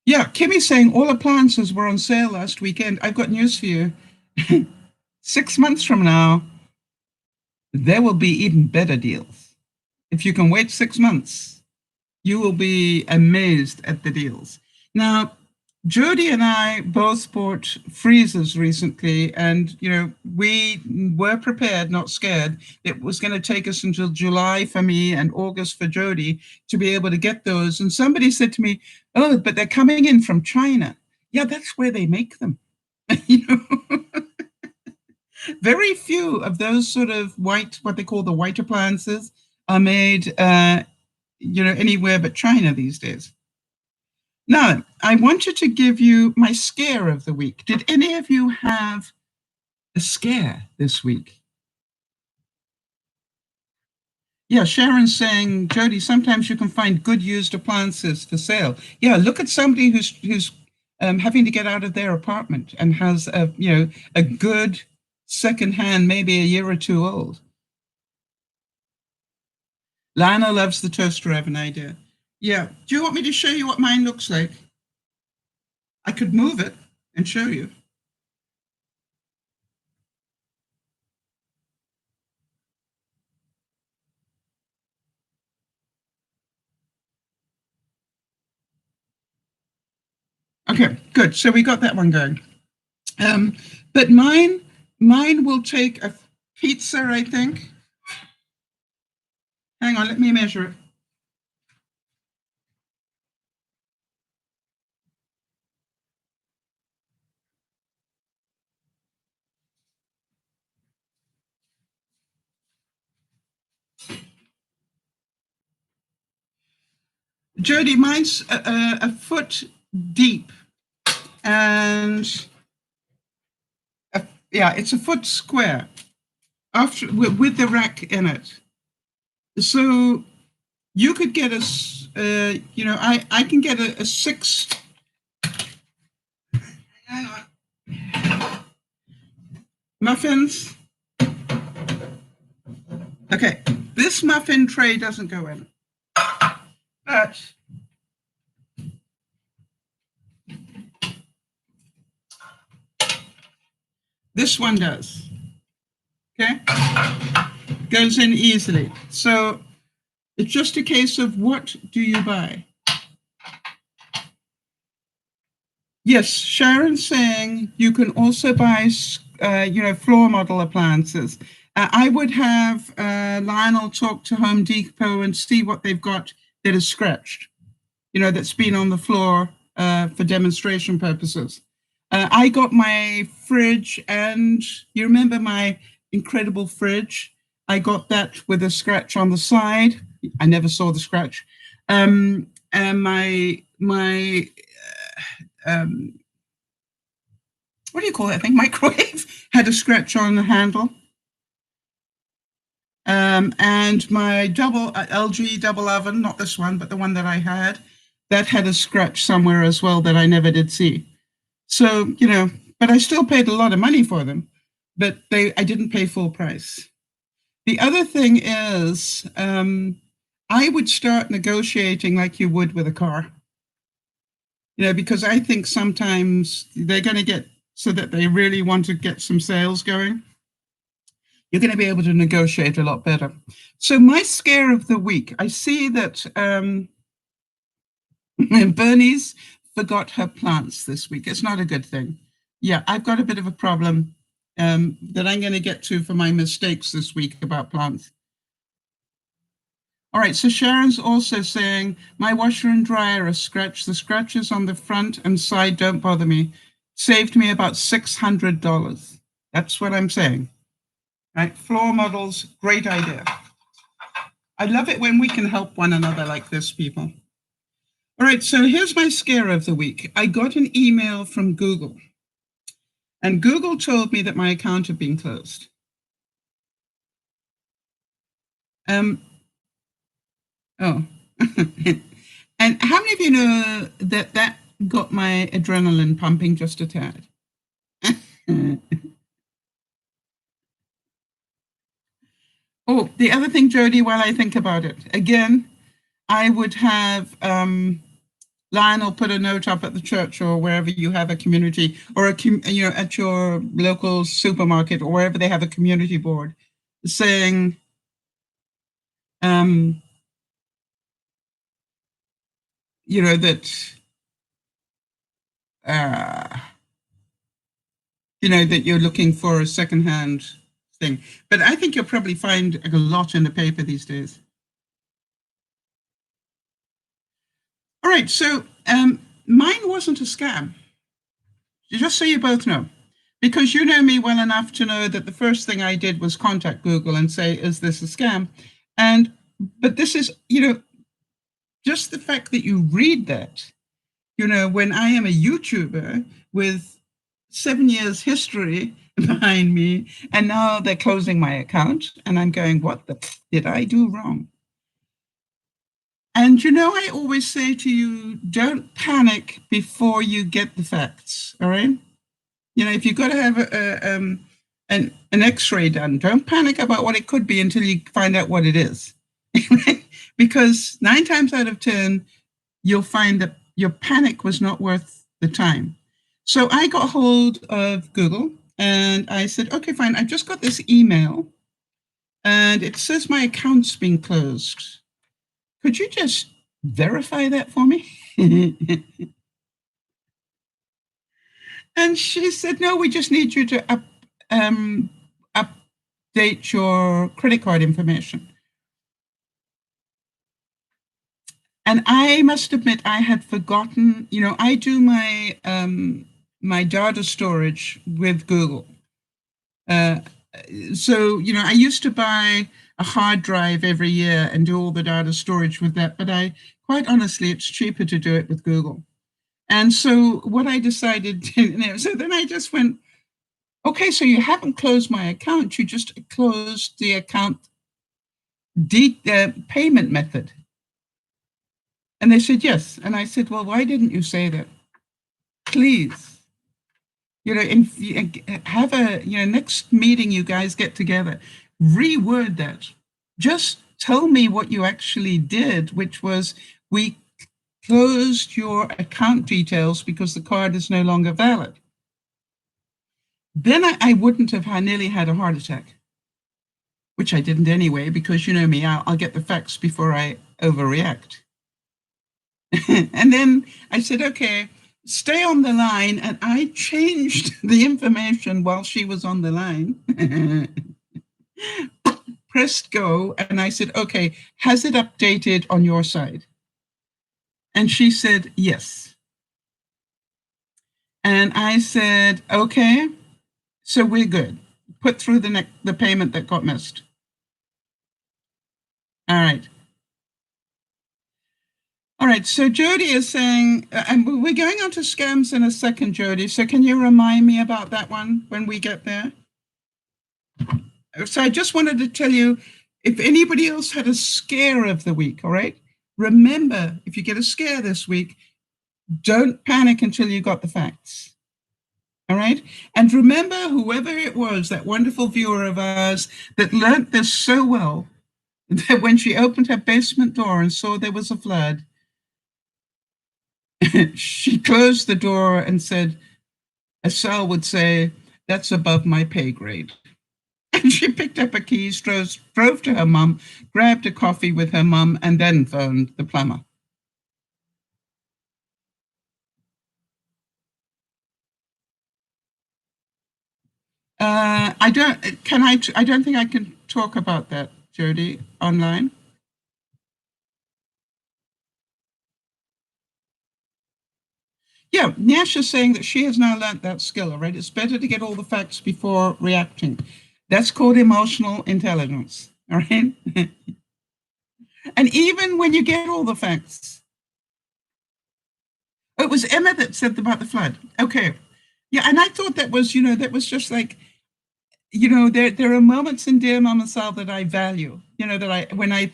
Yeah, Kimmy's saying all appliances were on sale last weekend. I've got news for you. 6 months from now, there will be even better deals. If you can wait 6 months, you will be amazed at the deals. Now, Jody and I both bought freezers recently, and we were prepared, not scared. It was going to take us until July for me and August for Jody to be able to get those. And somebody said to me, "Oh, but they're coming in from China." Yeah, that's where they make them. you know, very few of those sort of what they call the white appliances, are made, anywhere but China these days. Now, I wanted to give you my scare of the week. Did any of you have a scare this week? Yeah, Sharon's saying, Jody, sometimes you can find good used appliances for sale. Yeah, look at somebody who's having to get out of their apartment and has a good secondhand, maybe a year or two old. Lana loves the toaster oven idea. Yeah. Do you want me to show you what mine looks like? I could move it and show you. Okay, good. So we got that one going. But mine will take a pizza, I think. Hang on, let me measure it. Jody, mine's a foot deep, and it's a foot square after with the rack in it. So you could get I can get a 6. Hang on. Muffins. Okay, this muffin tray doesn't go in, but this one does. Okay, goes in easily. So it's just a case of what do you buy? Yes, Sharon's saying you can also buy, floor model appliances. I would have Lionel talk to Home Depot and see what they've got that is scratched, that's been on the floor for demonstration purposes. I got my fridge, and you remember my incredible fridge? I got that with a scratch on the side. I never saw the scratch. And my what do you call that thing? Microwave had a scratch on the handle. And my double LG double oven, not this one, but the one that I had, that had a scratch somewhere as well that I never did see. So, but I still paid a lot of money for them, but I didn't pay full price. The other thing is, I would start negotiating like you would with a car. Because I think sometimes they're going to get so that they really want to get some sales going. You're going to be able to negotiate a lot better. So my scare of the week, I see that Bernie's forgot her plants this week. It's not a good thing. Yeah, I've got a bit of a problem that I'm going to get to for my mistakes this week about plants. All right, so Sharon's also saying, my washer and dryer are scratched. The scratches on the front and side don't bother me. Saved me about $600. That's what I'm saying. Right, floor models, great idea. I love it when we can help one another like this, people. All right, so here's my scare of the week. I got an email from Google, and Google told me that my account had been closed. Oh, and how many of you know that got my adrenaline pumping just a tad? Oh, the other thing, Jody, while I think about it, again, I would have Lionel put a note up at the church or wherever you have a community, or at your local supermarket or wherever they have a community board, saying, um, that, uh, that you're looking for a secondhand thing. But I think you'll probably find a lot in the paper these days. All right, so mine wasn't a scam, just so you both know, because you know me well enough to know that the first thing I did was contact Google and say, is this a scam? But this is, just the fact that you read that, when I am a YouTuber with 7 years history behind me, and now they're closing my account, and I'm going, what did I do wrong? And I always say to you, don't panic before you get the facts. All right. If you've got to have an X-ray done, don't panic about what it could be until you find out what it is. Because 9 times out of 10, you'll find that your panic was not worth the time. So I got hold of Google and I said, okay, fine. I've just got this email and it says my account's been closed. Could you just verify that for me? And she said, no, we just need you to update your credit card information. And I must admit, I had forgotten, I do my my data storage with Google. So, I used to buy a hard drive every year and do all the data storage with that. But quite honestly, it's cheaper to do it with Google. And so what I decided to, so then I just went, okay, so you haven't closed my account. You just closed the account payment method. And they said, yes. And I said, well, why didn't you say that? Please, have a, next meeting you guys get together, reword that. Just tell me what you actually did, which was we closed your account details because the card is no longer valid. Then I wouldn't have nearly had a heart attack, which I didn't anyway, because you know me, I'll get the facts before I overreact. And then I said, okay, stay on the line. And I changed the information while she was on the line. Pressed go. And I said, okay, has it updated on your side? And she said, yes. And I said, okay, so we're good. Put through the payment that got missed. All right. All right, so Jody is saying, and we're going on to scams in a second, Jody. So can you remind me about that one when we get there? So I just wanted to tell you, if anybody else had a scare of the week, all right, remember, if you get a scare this week, don't panic until you got the facts. All right. And remember, whoever it was, that wonderful viewer of ours that learned this so well, that when she opened her basement door and saw there was a flood, she closed the door and said, as Sal would say, that's above my pay grade. And she picked up her keys, drove to her mum, grabbed a coffee with her mum, and then phoned the plumber. I don't think I can talk about that, Jody, online. Yeah, Nash is saying that she has now learned that skill, right? It's better to get all the facts before reacting. That's called emotional intelligence, all right? And even when you get all the facts, it was Emma that said about the flood. Okay. Yeah, and I thought that was, that was just like, there are moments in DearMamaSal that I value, that when I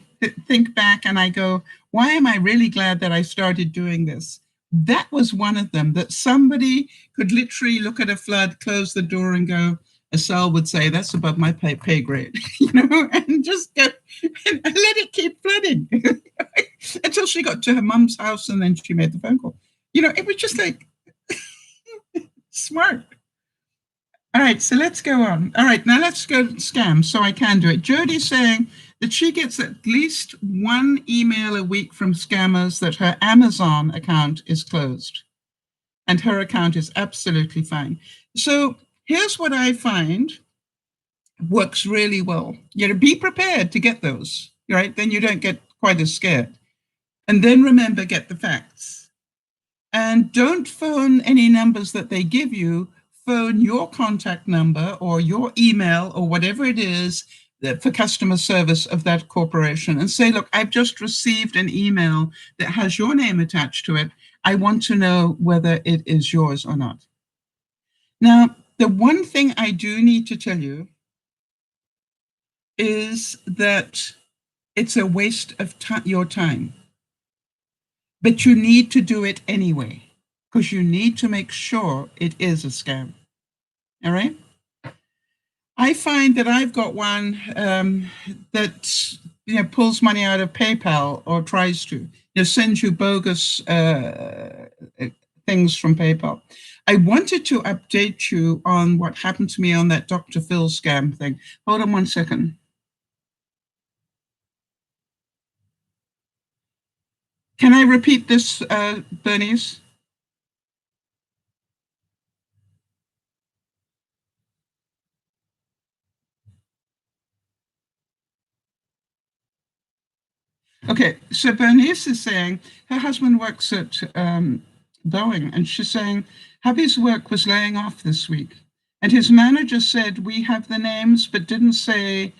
think back and I go, why am I really glad that I started doing this? That was one of them, that somebody could literally look at a flood, close the door and go, as Sal would say, that's above my pay grade, and just go and let it keep flooding until she got to her mum's house and then she made the phone call. It was just like smart. All right, so let's go on. All right, now let's go to scams so I can do it. Jody's saying that she gets at least one email a week from scammers that her Amazon account is closed and her account is absolutely fine. So here's what I find works really well. Be prepared to get those, right? Then you don't get quite as scared. And then remember, get the facts. And don't phone any numbers that they give you. Phone your contact number or your email or whatever it is for customer service of that corporation and say, look, I've just received an email that has your name attached to it. I want to know whether it is yours or not. Now, the one thing I do need to tell you is that it's a waste of your time. But you need to do it anyway, because you need to make sure it is a scam. All right? I find that I've got one that pulls money out of PayPal or tries to. Sends you bogus things from PayPal. I wanted to update you on what happened to me on that Dr. Phil scam thing. Hold on one second. Can I repeat this, Bernice? Okay, so Bernice is saying her husband works at Boeing, and she's saying hubby's work was laying off this week. And his manager said, we have the names, but didn't say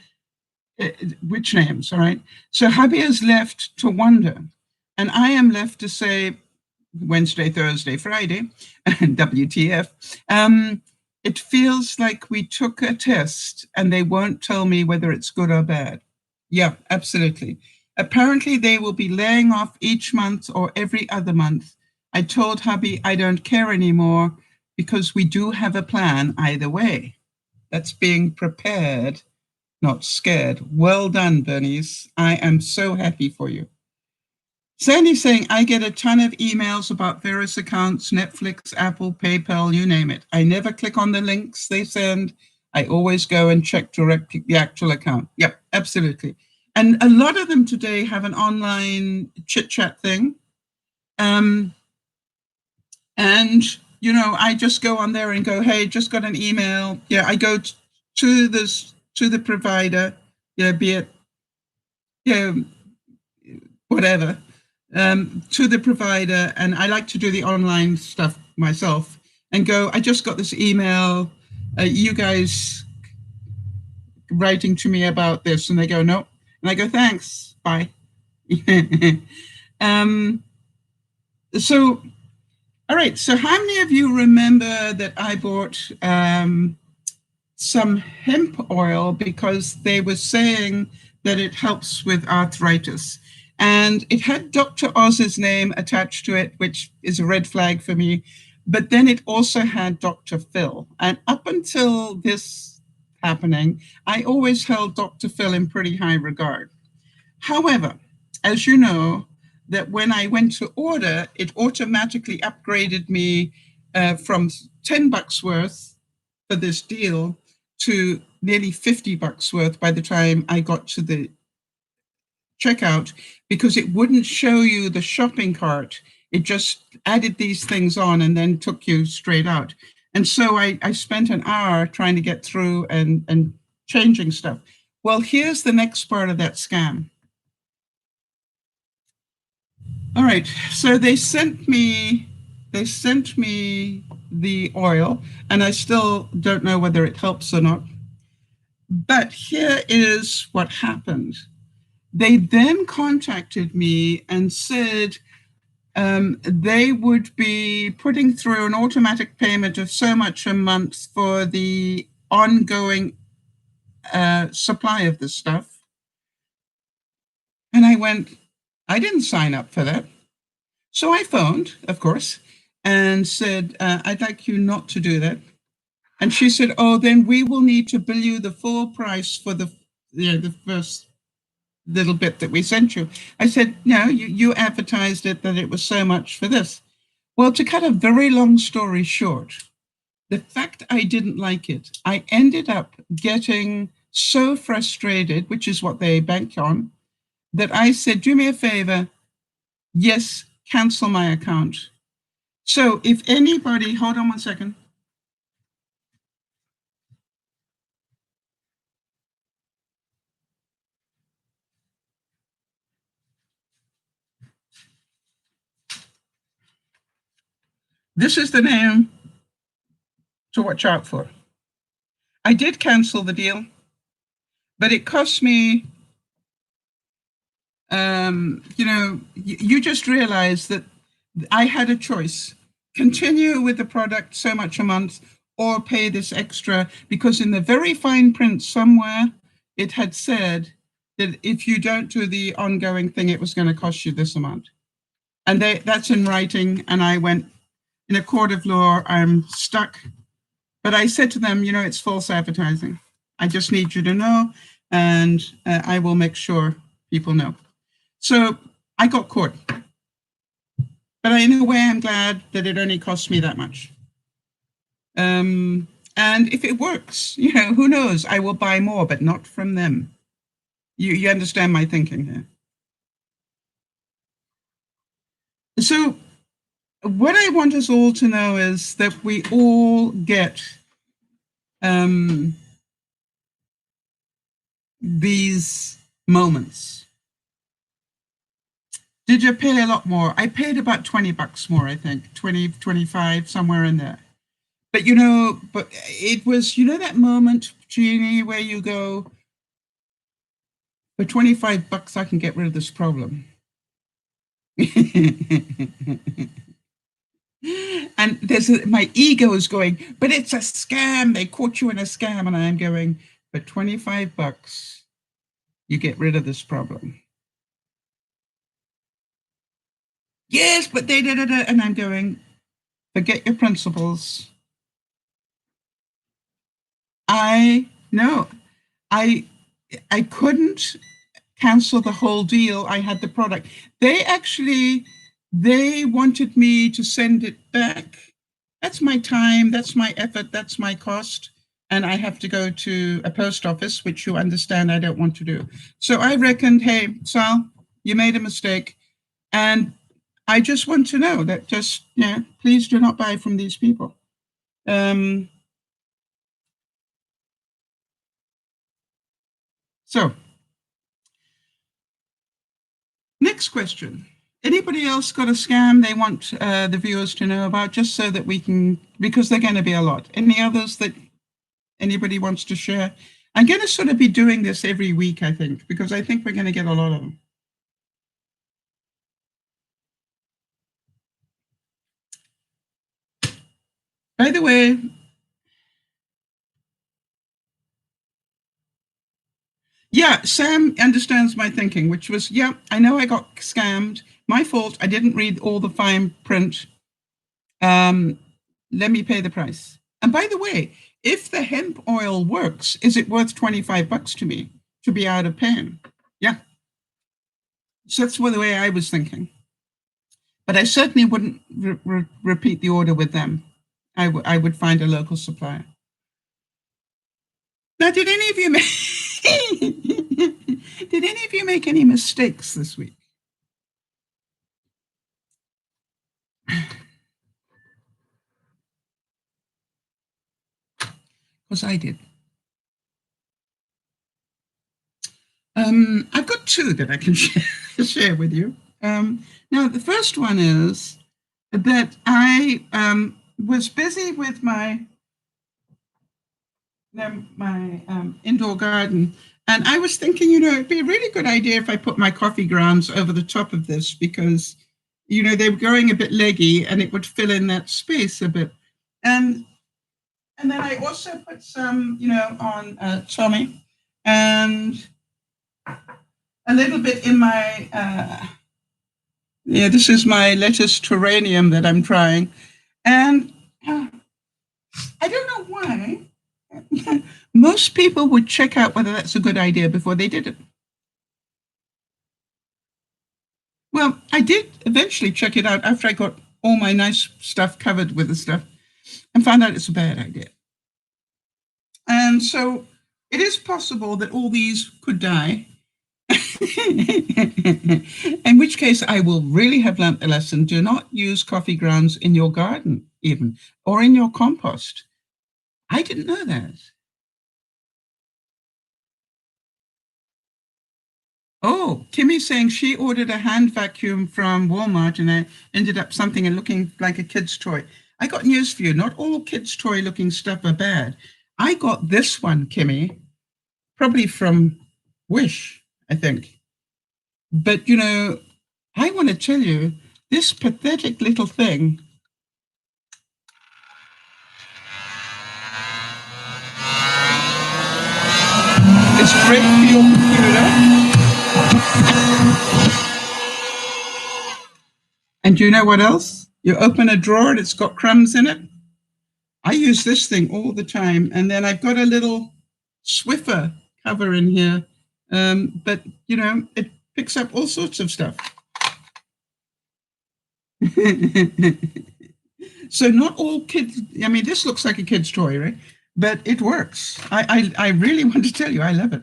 which names, all right? So hubby is left to wonder. And I am left to say, Wednesday, Thursday, Friday, WTF. It feels like we took a test and they won't tell me whether it's good or bad. Yeah, absolutely. Apparently, they will be laying off each month or every other month. I told hubby I don't care anymore because we do have a plan either way. That's being prepared, not scared. Well done, Bernice. I am so happy for you. Sandy's saying, I get a ton of emails about various accounts, Netflix, Apple, PayPal, you name it. I never click on the links they send. I always go and check directly the actual account. Yep, absolutely. And a lot of them today have an online chit-chat thing. And, I just go on there and go, hey, just got an email. Yeah, I go to the provider, be it, whatever, to the provider. And I like to do the online stuff myself and go, I just got this email. You guys writing to me about this. And they go, no. And I go, thanks, bye. So, all right. So how many of you remember that I bought some hemp oil because they were saying that it helps with arthritis? And it had Dr. Oz's name attached to it, which is a red flag for me. But then it also had Dr. Phil. And up until this happening, I always held Dr. Phil in pretty high regard. However, as you know, that when I went to order, it automatically upgraded me from $10 worth for this deal to nearly $50 worth by the time I got to the checkout, because it wouldn't show you the shopping cart. It just added these things on and then took you straight out. And so I spent an hour trying to get through and changing stuff. Well, here's the next part of that scam. All right, so they sent me the oil, and I still don't know whether it helps or not. But here is what happened. They then contacted me and said they would be putting through an automatic payment of so much a month for the ongoing supply of this stuff. And I went, I didn't sign up for that. So I phoned, of course, and said, I'd like you not to do that. And she said, oh, then we will need to bill you the full price for the first little bit that we sent you. I said, no, you advertised it that it was so much for this. Well, to cut a very long story short, the fact I didn't like it, I ended up getting so frustrated, which is what they banked on, that I said, do me a favor, yes, cancel my account. So if anybody, hold on one second. This is the name to watch out for. I did cancel the deal, but it cost me, you just realize that I had a choice: continue with the product so much a month or pay this extra, because in the very fine print somewhere, it had said that if you don't do the ongoing thing, it was going to cost you this amount. And that's in writing. And I went, in a court of law, I'm stuck. But I said to them, it's false advertising. I just need you to know, and I will make sure people know. So I got caught. But in a way, I'm glad that it only cost me that much. And if it works, who knows? I will buy more, but not from them. You understand my thinking here. So what I want us all to know is that we all get these moments. Did you pay a lot more? I paid about $20 more, I think, 20, 25, somewhere in there. But, but it was, that moment, Jeannie, where you go, for $25, I can get rid of this problem. And my ego is going, but it's a scam. They caught you in a scam. And I'm going, for $25, you get rid of this problem. Yes, but they did it. And I'm going, forget your principles. I couldn't cancel the whole deal. I had the product. They wanted me to send it back. That's my time, that's my effort, that's my cost. And I have to go to a post office, which you understand I don't want to do. So I reckoned, hey, Sal, you made a mistake. And I just want to know that please do not buy from these people. So, next question. Anybody else got a scam they want the viewers to know about, just so that we can, because they're going to be a lot. Any others that anybody wants to share? I'm going to sort of be doing this every week, I think, because I think we're going to get a lot of them. By the way, yeah, Sam understands my thinking, which was, yeah, I know I got scammed. My fault. I didn't read all the fine print. Let me pay the price. And by the way, if the hemp oil works, is it worth $25 to me to be out of pain? Yeah. So that's the way I was thinking. But I certainly wouldn't repeat the order with them. I would find a local supplier. Now, did any of you make any mistakes this week? Because I did. I've got two that I can share with you. Now, the first one is that I was busy with my indoor garden, and I was thinking, it'd be a really good idea if I put my coffee grounds over the top of this, because, they were growing a bit leggy and it would fill in that space a bit. And then I also put some, on Tommy, and a little bit in my, this is my lettuce terrarium that I'm trying. And I don't know why. Most people would check out whether that's a good idea before they did it. Well, I did eventually check it out after I got all my nice stuff covered with the stuff, and found out it's a bad idea. And so It is possible that all these could die. In which case, I will really have learnt the lesson. Do not use coffee grounds in your garden, even, or in your compost. I didn't know that. Oh, Kimmy's saying she ordered a hand vacuum from Walmart and it ended up something and looking like a kid's toy. I got news for you. Not all kids' toy looking stuff are bad. I got this one, Kimmy, probably from Wish, I think. But, I want to tell you, this pathetic little thing is great for your computer. And you know what else? You open a drawer and it's got crumbs in it. I use this thing all the time. And then I've got a little Swiffer cover in here. But, it picks up all sorts of stuff. So not all kids, I mean, this looks like a kid's toy, right? But it works. I really want to tell you, I love it.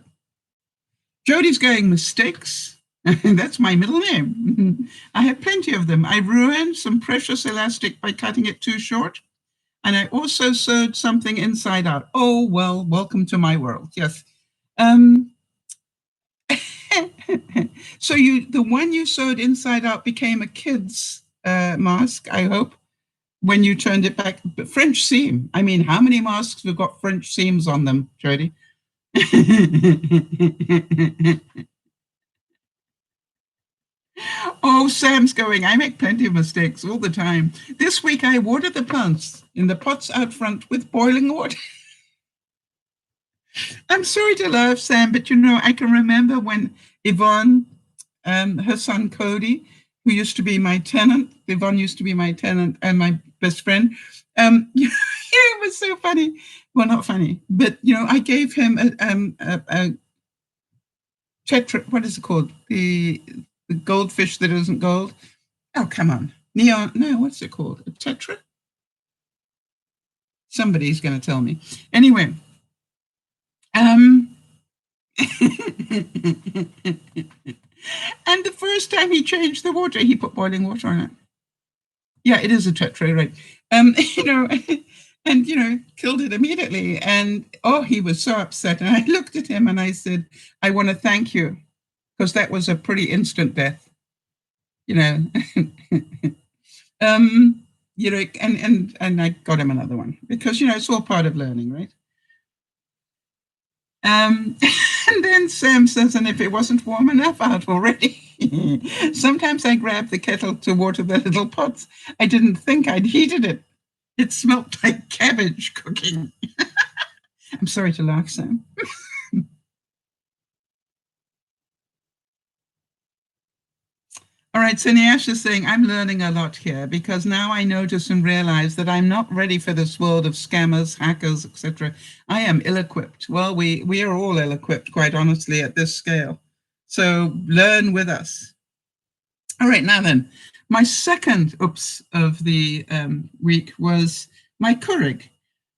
Jody's going, mistakes. That's my middle name. I have plenty of them. I ruined some precious elastic by cutting it too short. And I also sewed something inside out. Oh, well, welcome to my world. Yes. So the one you sewed inside out became a kid's mask, I hope, when you turned it back. But French seam. I mean, how many masks have got French seams on them, Jody? Oh, Sam's going, I make plenty of mistakes all the time. This week I watered the plants in the pots out front with boiling water. I'm sorry to laugh, Sam, but I can remember when Yvonne, her son Cody, who used to be my tenant, Yvonne used to be my tenant and my best friend. It was so funny. Well, not funny, but I gave him a tetra. What is it called? The goldfish that isn't gold. Oh, come on, neon. No, what's it called? A tetra. Somebody's going to tell me. Anyway. And the first time he changed the water, he put boiling water on it. Yeah, it is a tetra, right? And killed it immediately. And he was so upset. And I looked at him and I said, I want to thank you, because that was a pretty instant death. And I got him another one, because it's all part of learning, right? And then Sam says, and if it wasn't warm enough out already, sometimes I grab the kettle to water the little pots. I didn't think I'd heated it. It smelled like cabbage cooking. I'm sorry to laugh, Sam. All right, so Niash is saying, I'm learning a lot here, because now I notice and realize that I'm not ready for this world of scammers, hackers, etc. I am ill-equipped. Well, we are all ill-equipped, quite honestly, at this scale. So learn with us. All right, now then, my second oops of the week was my Keurig.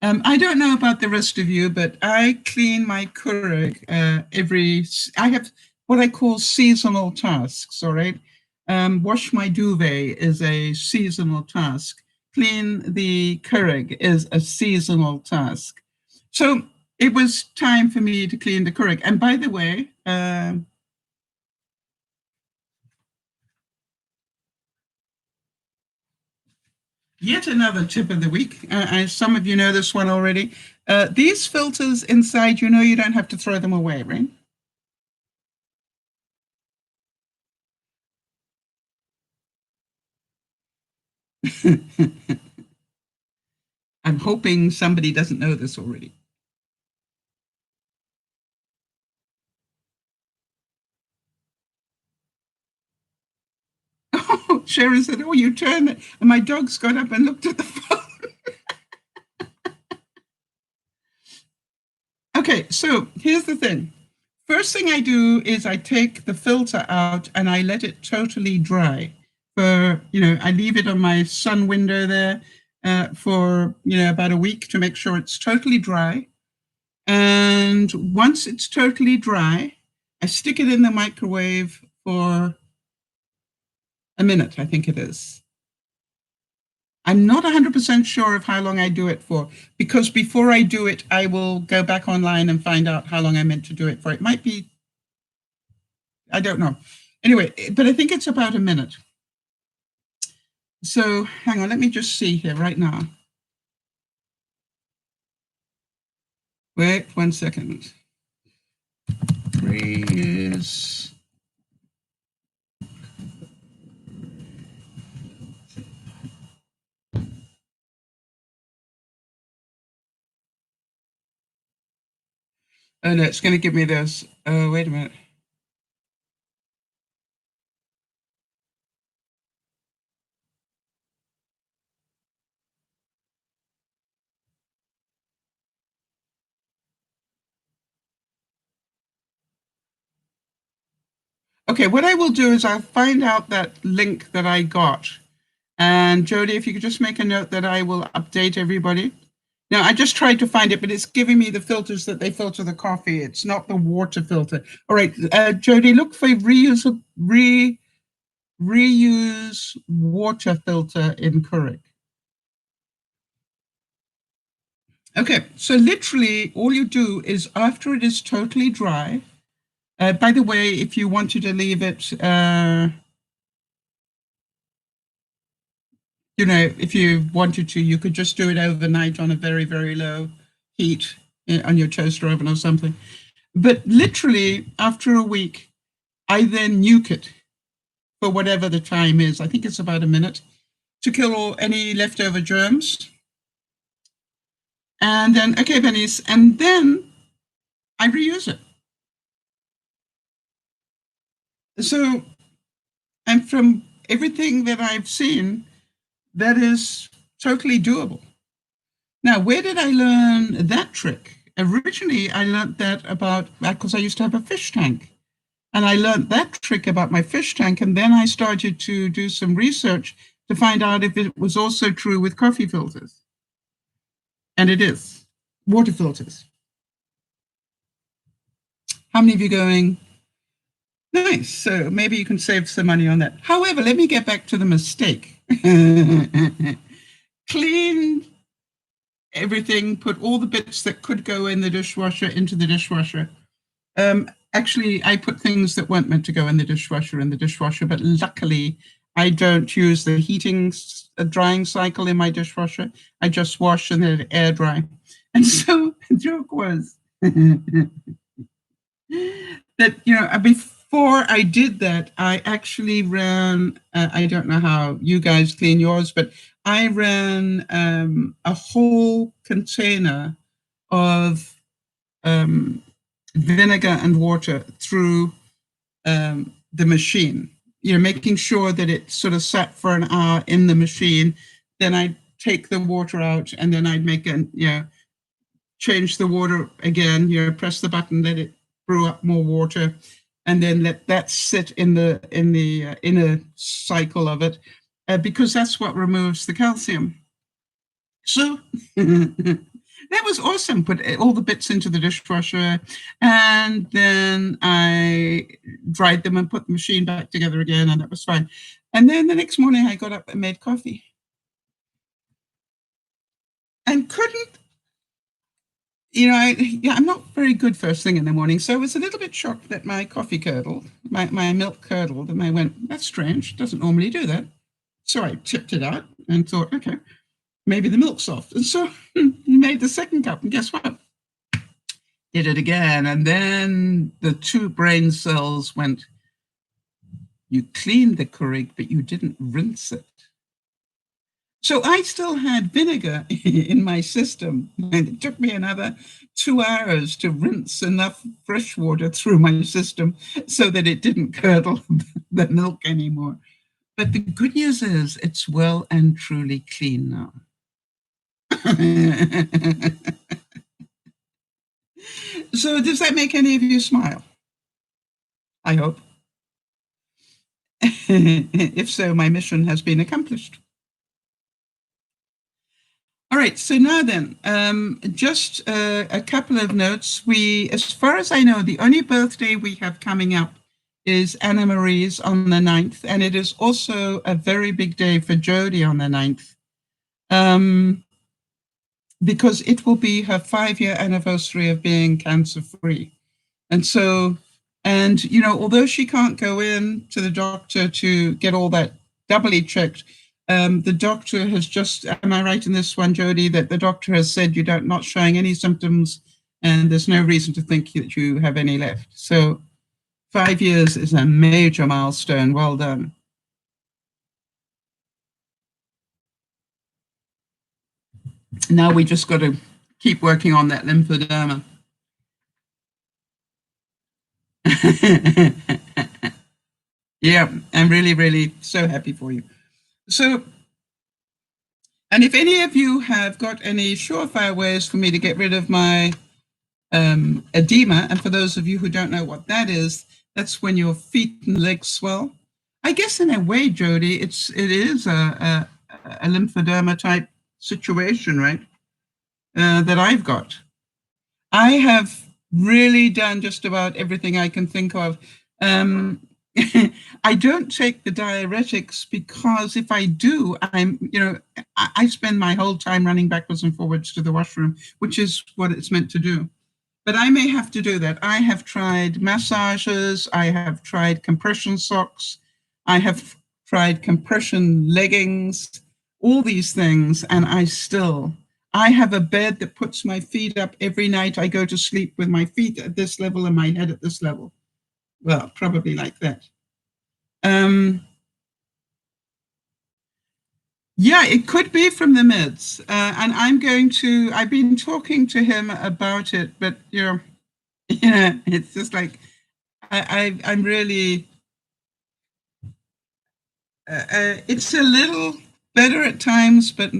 I don't know about the rest of you, but I clean my Keurig I have what I call seasonal tasks, all right? Wash my duvet is a seasonal task. Clean the Keurig is a seasonal task. So it was time for me to clean the Keurig. And by the way, yet another tip of the week. Some of you know this one already. These filters inside, you don't have to throw them away, right? I'm hoping somebody doesn't know this already. Oh, Sharon said, oh, you turned it. And my dogs got up and looked at the phone. Okay, so here's the thing. First thing I do is I take the filter out and I let it totally dry. I leave it on my sun window there for, about a week to make sure it's totally dry. And once it's totally dry, I stick it in the microwave for a minute, I think it is. I'm not 100% sure of how long I do it for, because before I do it, I will go back online and find out how long I meant to do it for. It might be, I don't know. Anyway, but I think it's about a minute. So hang on, let me just see here right now. Wait 1 second. Reuse. Oh no, it's going to give me those. Oh, wait a minute. Okay, what I will do is I'll find out that link that I got. And Jody, if you could just make a note that I will update everybody. Now, I just tried to find it, but it's giving me the filters that they filter the coffee. It's not the water filter. All right, Jody, look for reuse water filter in Keurig. Okay, so literally all you do is after it is totally dry, by the way, if you wanted to leave it, if you wanted to, you could just do it overnight on a very, very low heat on your toaster oven or something. But literally after a week, I then nuke it for whatever the time is. I think it's about a minute to kill any leftover germs. And then, okay, pennies, and then I reuse it. So, and from everything that I've seen, that is totally doable. Now, where did I learn that trick? Originally, I learned that because I used to have a fish tank. And I learned that trick about my fish tank. And then I started to do some research to find out if it was also true with coffee filters. And it is. Water filters. How many of you going? Nice. So maybe you can save some money on that. However, let me get back to the mistake. Clean everything, put all the bits that could go in the dishwasher into the dishwasher. Actually, I put things that weren't meant to go in the dishwasher, but luckily I don't use the drying cycle in my dishwasher. I just wash and then air dry. And so the joke was that, before I did that, I actually ran, I don't know how you guys clean yours, but I ran a whole container of vinegar and water through the machine, making sure that it sort of sat for an hour in the machine. Then I'd take the water out and then I'd change the water again, press the button, let it brew up more water, and then let that sit in the inner cycle of it, because that's what removes the calcium. So that was awesome. Put all the bits into the dishwasher, and then I dried them and put the machine back together again, and that was fine. And then the next morning I got up and made coffee. And couldn't, I'm not very good first thing in the morning, so I was a little bit shocked that my coffee curdled, my milk curdled, and I went, that's strange, it doesn't normally do that. So I tipped it out and thought, okay, maybe the milk's soft. And so made the second cup, and guess what? Did it again. And then the two brain cells went, you cleaned the Keurig, but you didn't rinse it. So I still had vinegar in my system, and it took me another 2 hours to rinse enough fresh water through my system so that it didn't curdle the milk anymore. But the good news is it's well and truly clean now. So does that make any of you smile? I hope. If so, my mission has been accomplished. All right, so now then, just a couple of notes. As far as I know, the only birthday we have coming up is Anna Marie's on the 9th, and it is also a very big day for Jodie on the 9th, because it will be her 5-year anniversary of being cancer-free. And so, and, you know, although she can't go in to the doctor to get all that doubly checked, the doctor has just, am I right in this one, Jodie, that the doctor has said you're not showing any symptoms and there's no reason to think that you have any left. So 5 years is a major milestone. Well done. Now we just got to keep working on that lymphoderma. Yeah, I'm really, really so happy for you. So, and if any of you have got any surefire ways for me to get rid of my edema, and for those of you who don't know what that is, that's when your feet and legs swell. I guess in a way, Jodie, it is a lymphoderma type situation, right? That I've got. I have really done just about everything I can think of. I don't take the diuretics because if I do, I spend my whole time running backwards and forwards to the washroom, which is what it's meant to do. But I may have to do that. I have tried massages. I have tried compression socks. I have tried compression leggings, all these things, and I have a bed that puts my feet up every night. I go to sleep with my feet at this level and my head at this level. Well, probably like that. Yeah, it could be from the meds. And I've been talking to him about it, but, it's just like, I'm really, it's a little better at times, but,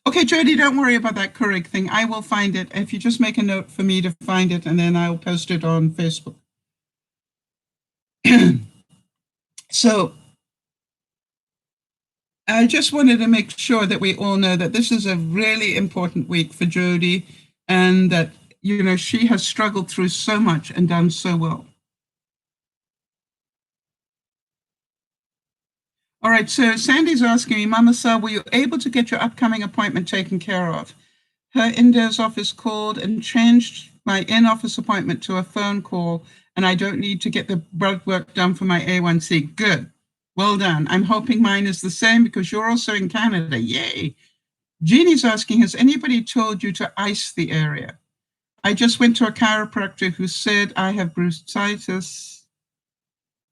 okay, Jodie, don't worry about that Keurig thing. I will find it. If you just make a note for me to find it, and then I'll post it on Facebook. So I just wanted to make sure that we all know that this is a really important week for Jodie, and that, she has struggled through so much and done so well. All right, so Sandy's asking me, MamaSal, were you able to get your upcoming appointment taken care of? Her Indo's office called and changed my in-office appointment to a phone call, and I don't need to get the blood work done for my A1C. Good. Well done. I'm hoping mine is the same because you're also in Canada. Yay. Jeannie's asking, has anybody told you to ice the area? I just went to a chiropractor who said I have bursitis.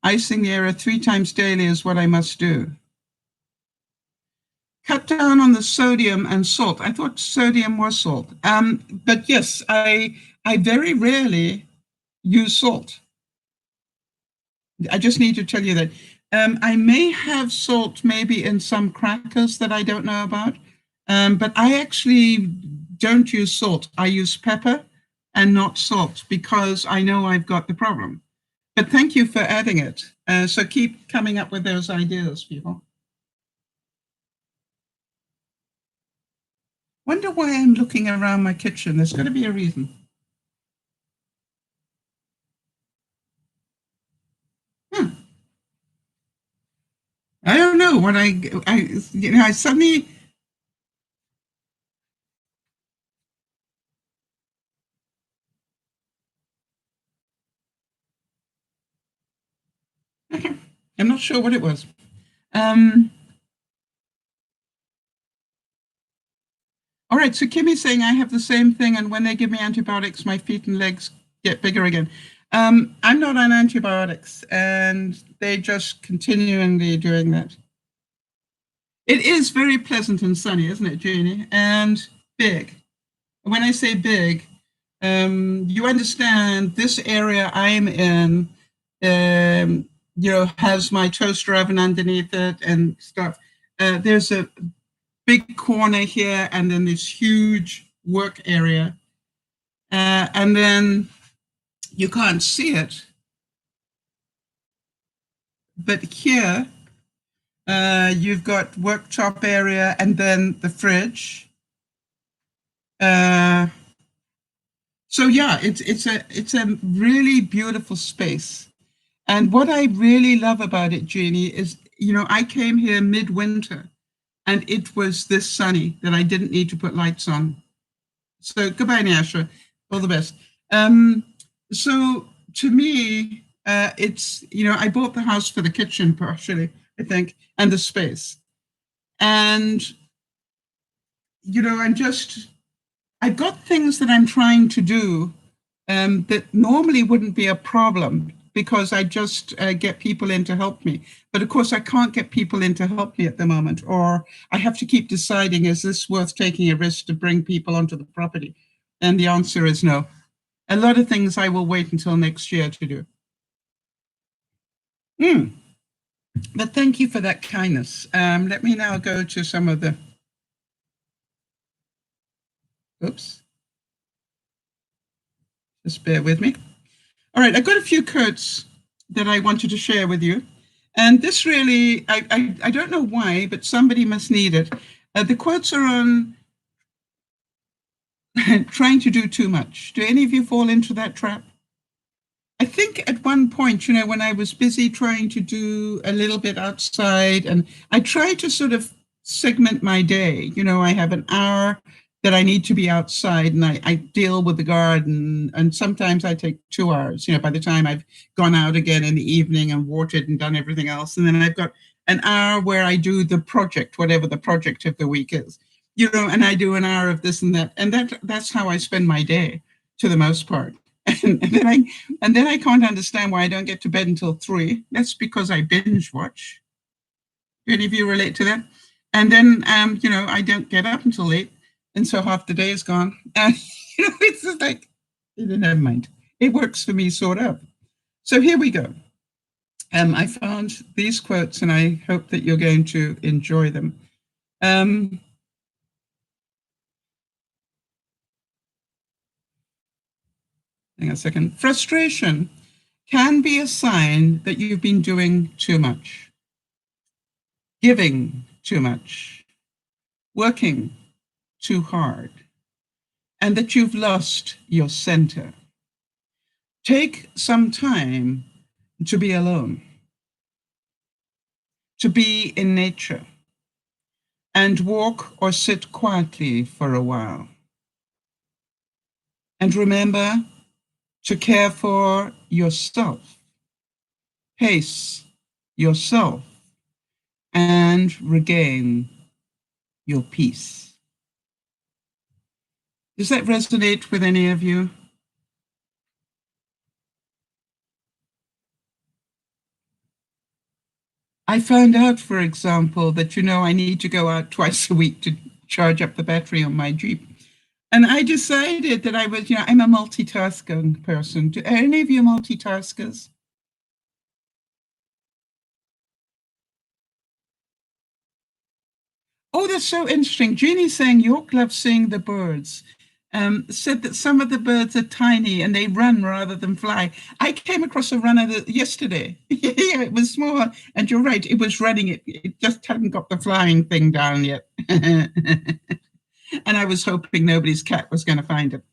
Icing the area 3 times daily is what I must do. Cut down on the sodium and salt. I thought sodium was salt. But yes, I very rarely use salt. I just need to tell you that. I may have salt maybe in some crackers that I don't know about, but I actually don't use salt. I use pepper and not salt because I know I've got the problem. But thank you for adding it. So keep coming up with those ideas, people. Wonder why I'm looking around my kitchen. There's got to be a reason. I don't know what I suddenly. I'm not sure what it was. All right, so Kimmy's saying I have the same thing, and when they give me antibiotics, my feet and legs get bigger again. I'm not on antibiotics, and they just continually doing that. It is very pleasant and sunny, isn't it, Jeannie? And big. When I say big, you understand this area I'm in, has my toaster oven underneath it and stuff. There's a big corner here, and then this huge work area. And then you can't see it. But here, You've got worktop area and then the fridge. So yeah, it's a really beautiful space. And what I really love about it, Jeannie, is, you know, I came here midwinter and it was this sunny that I didn't need to put lights on. So goodbye, Nyasha. All the best. So to me, it's, you know, I bought the house for the kitchen partially, I think, and the space. And, you know, I've got things that I'm trying to do that normally wouldn't be a problem because I just get people in to help me. But of course, I can't get people in to help me at the moment, or I have to keep deciding, is this worth taking a risk to bring people onto the property? And the answer is no. A lot of things I will wait until next year to do. But thank you for that kindness. Let me now go to some of the, oops. Just bear with me. All right, I've got a few quotes that I wanted to share with you. And this really, I don't know why, but somebody must need it. The quotes are on trying to do too much. Do any of you fall into that trap? I think at one point, you know, when I was busy trying to do a little bit outside, and I try to sort of segment my day. You know, I have an hour that I need to be outside and I deal with the garden. And sometimes I take 2 hours, you know, by the time I've gone out again in the evening and watered and done everything else. And then I've got an hour where I do the project, whatever the project of the week is, you know, and I do an hour of this and that. And that's how I spend my day to the most part. And then I can't understand why I don't get to bed until 3. That's because I binge watch. Do any of you relate to that? And then, you know, I don't get up until 8. And so half the day is gone. And, you know, it's just like, never mind. It works for me, sort of. So here we go. I found these quotes and I hope that you're going to enjoy them. Hang on a second. Frustration can be a sign that you've been doing too much, giving too much, working too hard, and that you've lost your center. Take some time to be alone, to be in nature, and walk or sit quietly for a while. And remember to care for yourself, pace yourself, and regain your peace. Does that resonate with any of you? I found out, for example, that, you know, I need to go out twice a week to charge up the battery on my Jeep. And I decided that I was, you know, I'm a multitasking person. Do any of you multitaskers? Oh, that's so interesting. Jeannie's saying York loves seeing the birds. Said that some of the birds are tiny and they run rather than fly. I came across a runner yesterday. Yeah, it was small. And you're right, it was running. It just hadn't got the flying thing down yet. And I was hoping nobody's cat was going to find it.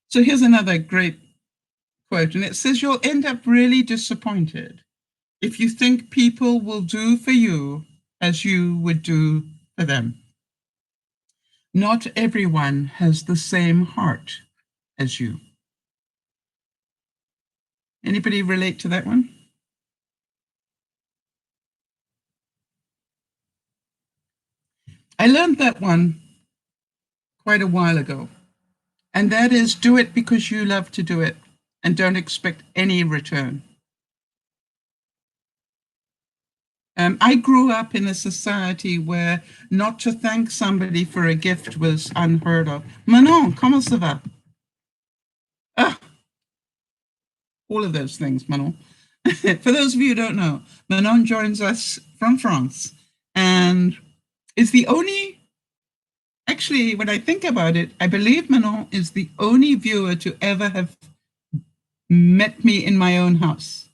So here's another great quote. And it says, you'll end up really disappointed if you think people will do for you as you would do for them. Not everyone has the same heart as you. Anybody relate to that one? I learned that one quite a while ago, and that is, do it because you love to do it and don't expect any return. I grew up in a society where not to thank somebody for a gift was unheard of. Manon, comment ça va? Ah, all of those things, Manon. For those of you who don't know, Manon joins us from France and is the only, actually, when I think about it, I believe Manon is the only viewer to ever have met me in my own house.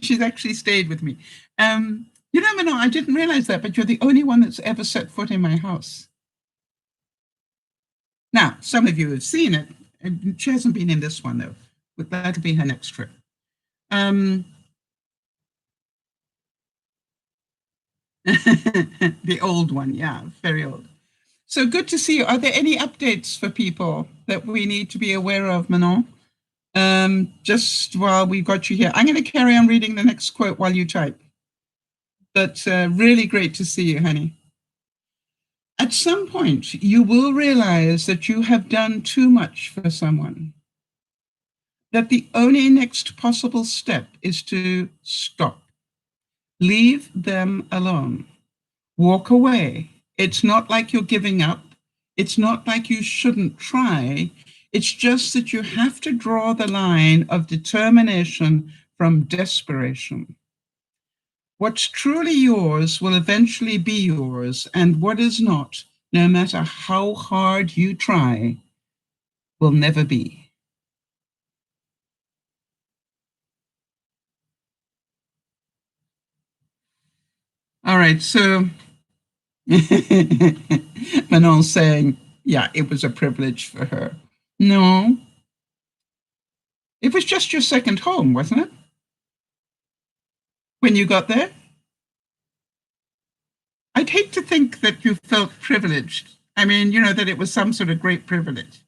She's actually stayed with me. Manon, I didn't realize that, but you're the only one that's ever set foot in my house. Now, some of you have seen it. She hasn't been in this one, though. But that'll be her next trip. The old one, yeah, very old. So good to see you. Are there any updates for people that we need to be aware of, Manon? Just while we've got you here, I'm going to carry on reading the next quote while you type. But really great to see you, honey. At some point, you will realize that you have done too much for someone, that the only next possible step is to stop. Leave them alone. Walk away. It's not like you're giving up. It's not like you shouldn't try. It's just that you have to draw the line of determination from desperation. What's truly yours will eventually be yours, and what is not, no matter how hard you try, will never be. All right, so Manon's saying, yeah, it was a privilege for her. No, it was just your second home, wasn't it? When you got there? I'd hate to think that you felt privileged. I mean, that it was some sort of great privilege.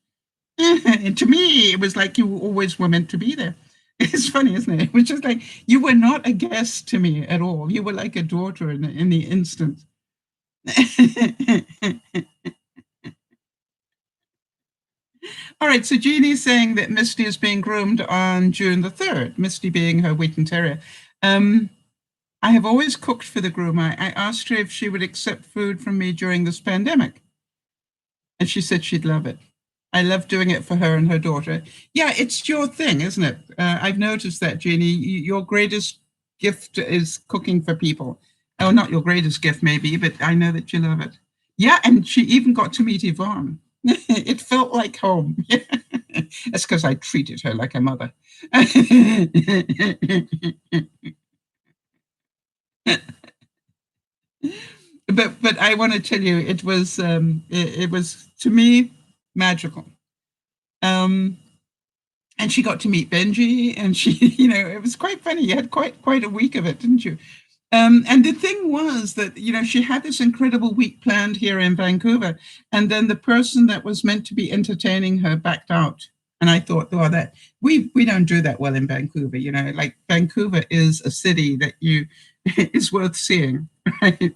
And to me, it was like you always were meant to be there. It's funny, isn't it? It was just like you were not a guest to me at all. You were like a daughter in the instant. All right, so Jeannie's saying that Misty is being groomed on June the 3rd, Misty being her Wheaton Terrier. I have always cooked for the groomer. I asked her if she would accept food from me during this pandemic, and she said she'd love it. I love doing it for her and her daughter. Yeah, it's your thing, isn't it? I've noticed that, Jeannie. Your greatest gift is cooking for people. Oh, not your greatest gift, maybe, but I know that you love it. Yeah, and she even got to meet Yvonne. It felt like home. That's because I treated her like a mother. But I want to tell you, it was to me magical. And she got to meet Benji, and she, it was quite funny. You had quite a week of it, didn't you? And the thing was that, she had this incredible week planned here in Vancouver, and then the person that was meant to be entertaining her backed out. And I thought, oh, that we don't do that well in Vancouver. Like Vancouver is a city that is worth seeing, right?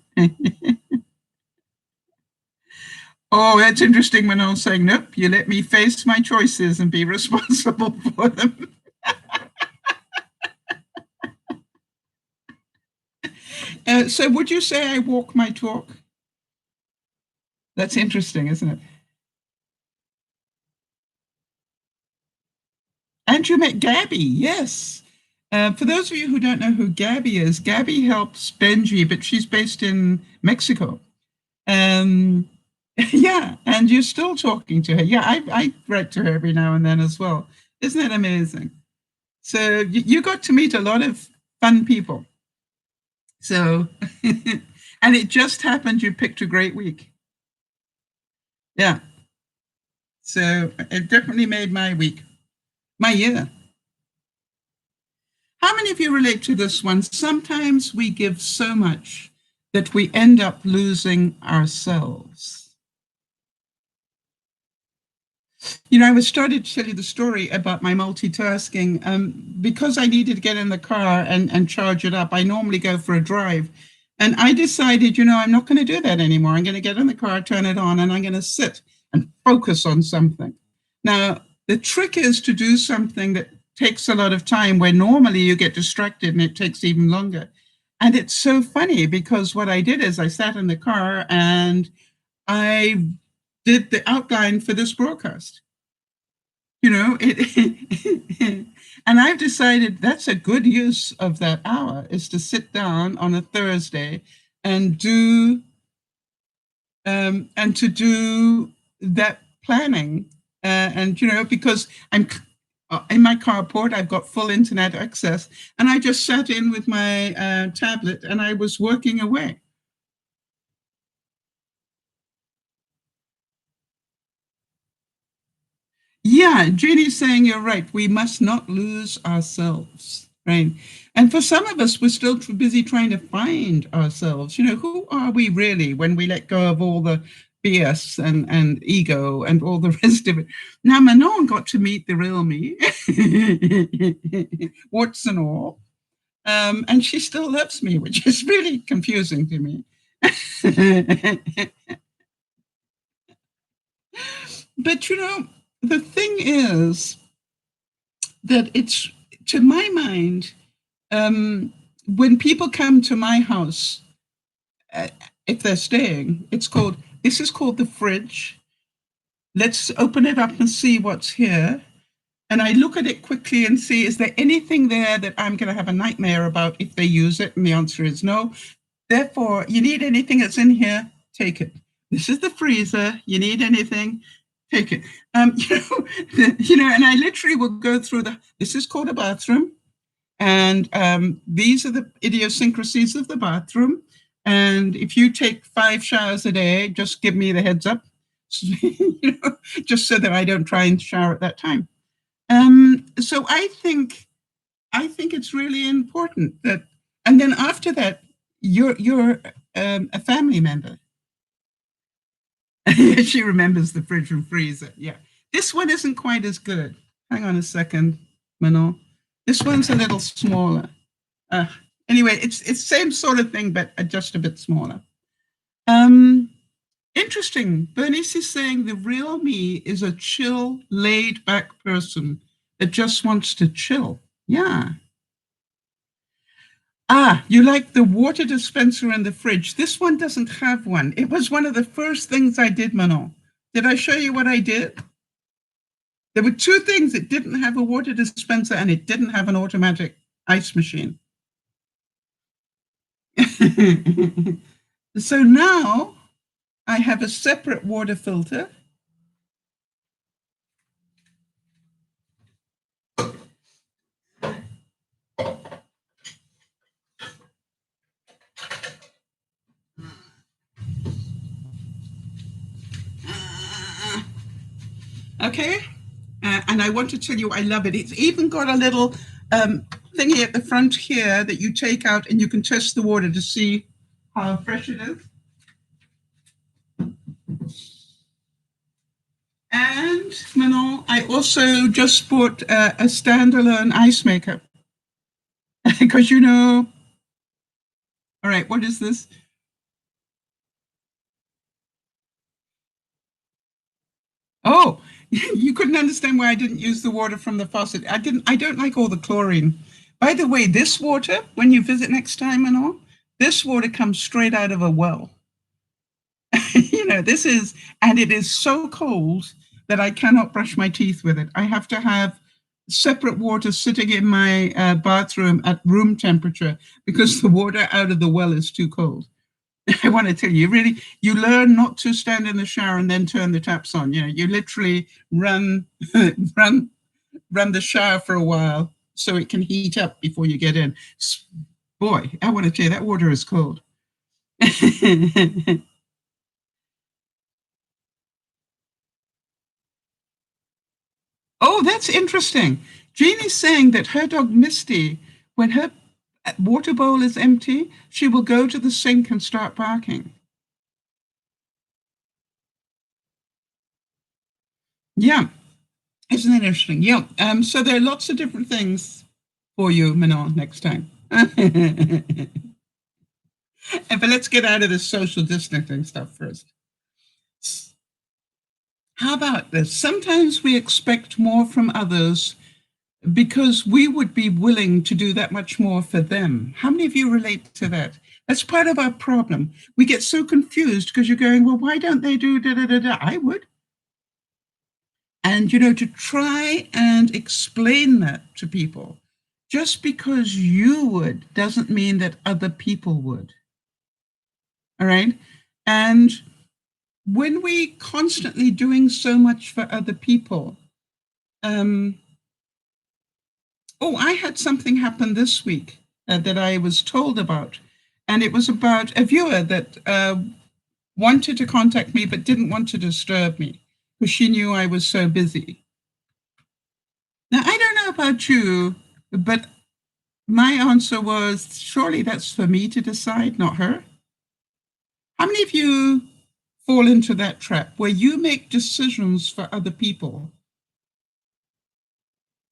Oh, that's interesting when I was saying, nope, you let me face my choices and be responsible for them. So would you say I walk my talk? That's interesting, isn't it? And you met Gabby, yes. For those of you who don't know who Gabby is, Gabby helps Benji, but she's based in Mexico. Yeah, and you're still talking to her. Yeah, I write to her every now and then as well. Isn't that amazing? So you got to meet a lot of fun people. So, and it just happened you picked a great week. Yeah. So it definitely made my week, my year. How many of you relate to this one? Sometimes we give so much that we end up losing ourselves. I was started to tell you the story about my multitasking. Because I needed to get in the car and charge it up, I normally go for a drive. And I decided, I'm not going to do that anymore. I'm going to get in the car, turn it on, and I'm going to sit and focus on something. Now, the trick is to do something that takes a lot of time where normally you get distracted and it takes even longer. And it's so funny because what I did is I sat in the car and I did the outline for this broadcast. And I've decided that's a good use of that hour is to sit down on a Thursday and do and to do that planning. And because in my carport. I've got full internet access, and I just sat in with my tablet and I was working away. Yeah, Jeannie's saying you're right. We must not lose ourselves, right? And for some of us, we're still too busy trying to find ourselves. Who are we really when we let go of all the BS and ego and all the rest of it? Now, Manon got to meet the real me, warts and all. And she still loves me, which is really confusing to me. But the thing is that it's, to my mind, when people come to my house, uh, if they're staying, this is called the fridge. Let's open it up and see what's here. And I look at it quickly and see, is there anything there that I'm going to have a nightmare about if they use it? And the answer is no. Therefore, you need anything that's in here, take it. This is the freezer. You need anything, take it. And I literally will go through this is called a bathroom. And these are the idiosyncrasies of the bathroom. And if you take 5 showers a day, just give me the heads up, just so that I don't try and shower at that time. So I think it's really important that, and then after that, you're a family member. She remembers the fridge and freezer. Yeah, this one isn't quite as good. Hang on a second, Manon. This one's a little smaller. Anyway, it's same sort of thing, but just a bit smaller. Interesting. Bernice is saying the real me is a chill, laid-back person that just wants to chill. Yeah. You like the water dispenser in the fridge. This one doesn't have one. It was one of the first things I did, Manon. Did I show you what I did? There were 2 things. It didn't have a water dispenser and it didn't have an automatic ice machine. So now I have a separate water filter. Okay. And I want to tell you, I love it. It's even got a little thingy at the front here that you take out and you can test the water to see how fresh it is. And Manon, I also just bought a standalone ice maker. Because all right, what is this? Oh, you couldn't understand why I didn't use the water from the faucet. I don't like all the chlorine. By the way, this water, when you visit next time and all, this water comes straight out of a well. This is, and it is so cold that I cannot brush my teeth with it. I have to have separate water sitting in my bathroom at room temperature because the water out of the well is too cold. I want to tell you, really, you learn not to stand in the shower and then turn the taps on. You literally run the shower for a while so it can heat up before you get in. Boy, I want to tell you, that water is cold. Oh, that's interesting. Jean is saying that her dog Misty, when her water bowl is empty, she will go to the sink and start barking. Yeah, isn't that interesting? Yeah. So there are lots of different things for you, Manon, next time. But let's get out of this social distancing stuff first. How about this? Sometimes we expect more from others because we would be willing to do that much more for them. How many of you relate to that? That's part of our problem. We get so confused because you're going, well, why don't they do da da da da? I would. And, to try and explain that to people, just because you would doesn't mean that other people would. All right. And when we constantly doing so much for other people, Oh, I had something happen this week that I was told about. And it was about a viewer that wanted to contact me but didn't want to disturb me because she knew I was so busy. Now, I don't know about you, but my answer was, surely that's for me to decide, not her. How many of you fall into that trap where you make decisions for other people?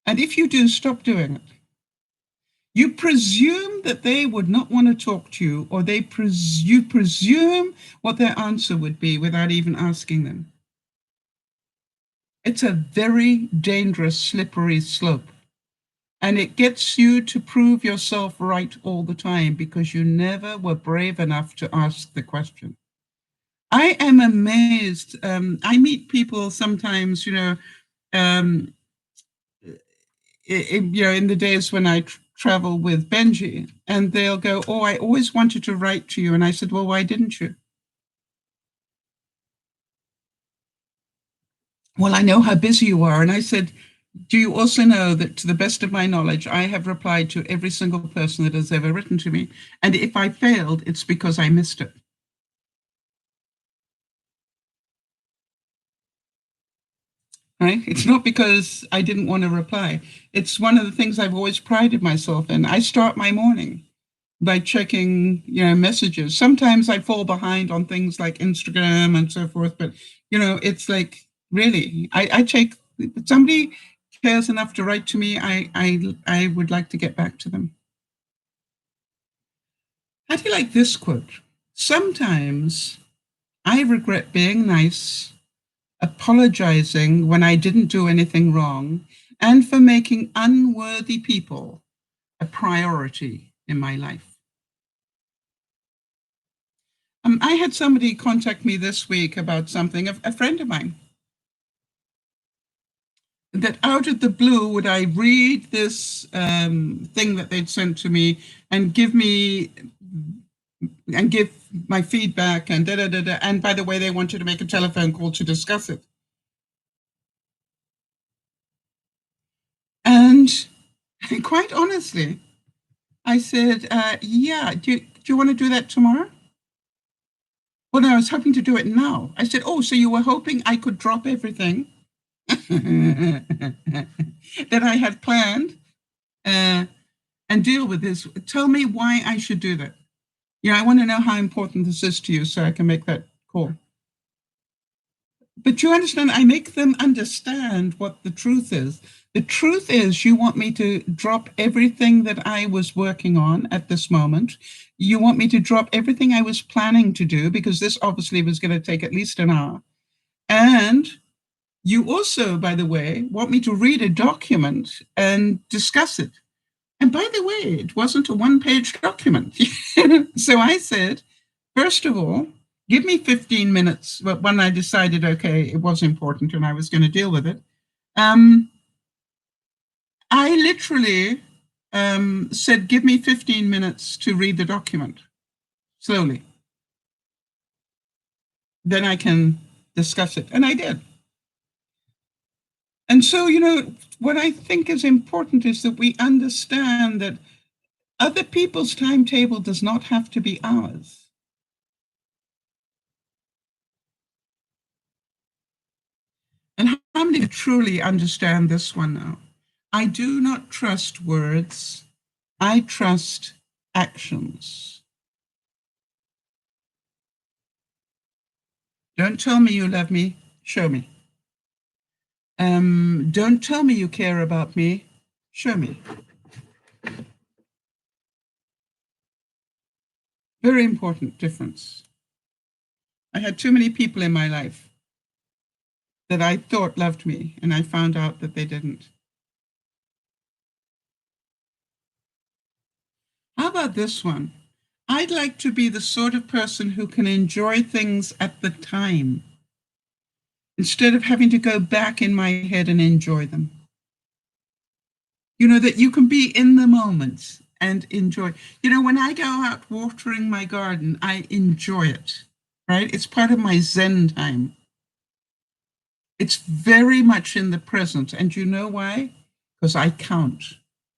And if you do, stop doing it. You presume that they would not want to talk to you, or you presume what their answer would be without even asking them. It's a very dangerous, slippery slope. And it gets you to prove yourself right all the time because you never were brave enough to ask the question. I am amazed. I meet people sometimes, in the days when I travel with Benji, and they'll go, "Oh, I always wanted to write to you." And I said, "Well, why didn't you?" "Well, I know how busy you are." And I said, "Do you also know that, to the best of my knowledge, I have replied to every single person that has ever written to me? And if I failed, it's because I missed it." Right? It's not because I didn't want to reply. It's one of the things I've always prided myself in. I start my morning by checking, messages. Sometimes I fall behind on things like Instagram and so forth, but it's like, really, I take, if somebody cares enough to write to me, I would like to get back to them. How do you like this quote? "Sometimes I regret being nice, apologizing when I didn't do anything wrong, and for making unworthy people a priority in my life." I had somebody contact me this week about something, a friend of mine, that out of the blue would I read this thing that they'd sent to me and give my feedback and da da da da. And by the way, they wanted to make a telephone call to discuss it. And quite honestly, I said, "Yeah, do you want to do that tomorrow?" "Well, no, I was hoping to do it now." I said, "Oh, so you were hoping I could drop everything that I had planned and deal with this? Tell me why I should do that. I want to know how important this is to you so I can make that call." But you understand, I make them understand what the truth is. The truth is, you want me to drop everything that I was working on at this moment. You want me to drop everything I was planning to do, because this obviously was going to take at least an hour. And you also, by the way, want me to read a document and discuss it. And by the way, it wasn't a one-page document. So I said, first of all, give me 15 minutes. But when I decided, okay, it was important and I was going to deal with it, I literally said, give me 15 minutes to read the document slowly. Then I can discuss it. And I did. And so, what I think is important is that we understand that other people's timetable does not have to be ours. And how many truly understand this one now? I do not trust words. I trust actions. Don't tell me you love me. Show me. Don't tell me you care about me. Show me. Very important difference. I had too many people in my life that I thought loved me, and I found out that they didn't. How about this one? I'd like to be the sort of person who can enjoy things at the time, instead of having to go back in my head and enjoy them. That you can be in the moment and enjoy. When I go out watering my garden, I enjoy it, right? It's part of my Zen time. It's very much in the present. And you know why? Because I count.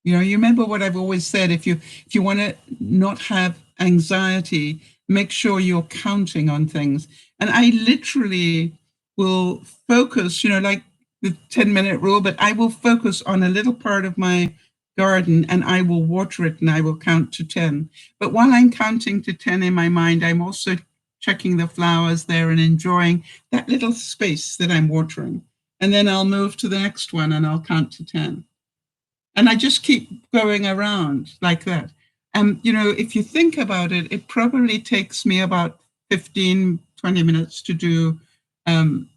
You remember what I've always said, if you want to not have anxiety, make sure you're counting on things. And I literally will focus, like the 10-minute rule, but I will focus on a little part of my garden and I will water it and I will count to 10. But while I'm counting to 10 in my mind, I'm also checking the flowers there and enjoying that little space that I'm watering. And then I'll move to the next one and I'll count to 10. And I just keep going around like that. And, if you think about it, it probably takes me about 15, 20 minutes to do. And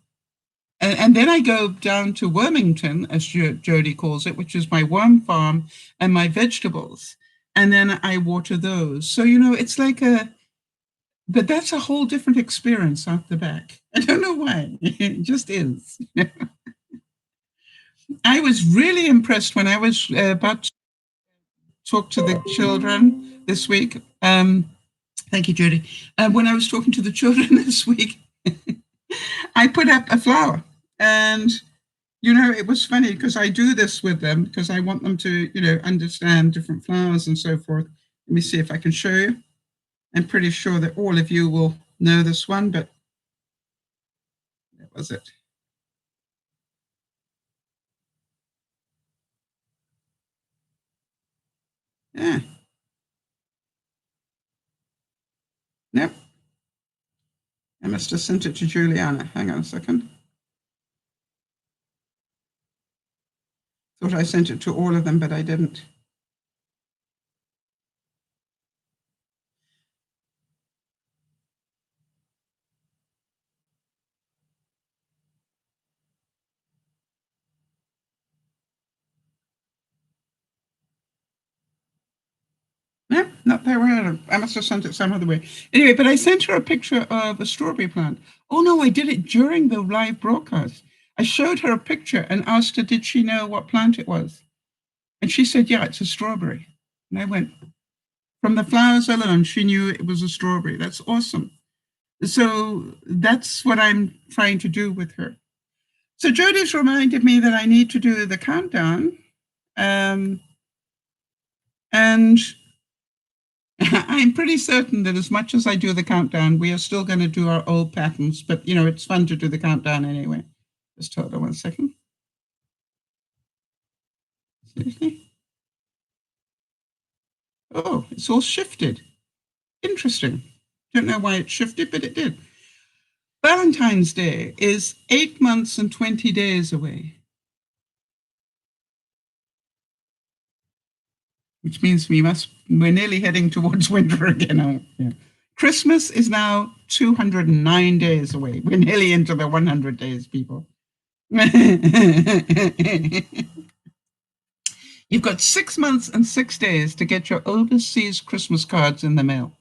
then I go down to Wormington, as Jody calls it, which is my worm farm and my vegetables. And then I water those. So, it's like but that's a whole different experience out the back. I don't know why. It just is. I was really impressed when I was about to talk to the children this week. Thank you, Judy. When I was talking to the children this week, I put up a flower. And, it was funny because I do this with them because I want them to, understand different flowers and so forth. Let me see if I can show you. I'm pretty sure that all of you will know this one, but that was it. Yeah. Nope. I must have sent it to Juliana. Hang on a second. Thought I sent it to all of them, but I didn't. No, not there. I must have sent it some other way. Anyway, but I sent her a picture of a strawberry plant. Oh, no, I did it during the live broadcast. I showed her a picture and asked her, did she know what plant it was? And she said, yeah, it's a strawberry. And I went, from the flowers alone, she knew it was a strawberry. That's awesome. So that's what I'm trying to do with her. So Jody's reminded me that I need to do the countdown. And I'm pretty certain that as much as I do the countdown, we are still going to do our old patterns. But, it's fun to do the countdown anyway. Just hold on 1 second. Seriously? Oh, it's all shifted. Interesting. Don't know why it shifted, but it did. Valentine's Day is 8 months and 20 days away. Which means we're nearly heading towards winter again. Oh, yeah. Christmas is now 209 days away. We're nearly into the 100 days, people. You've got 6 months and 6 days to get your overseas Christmas cards in the mail.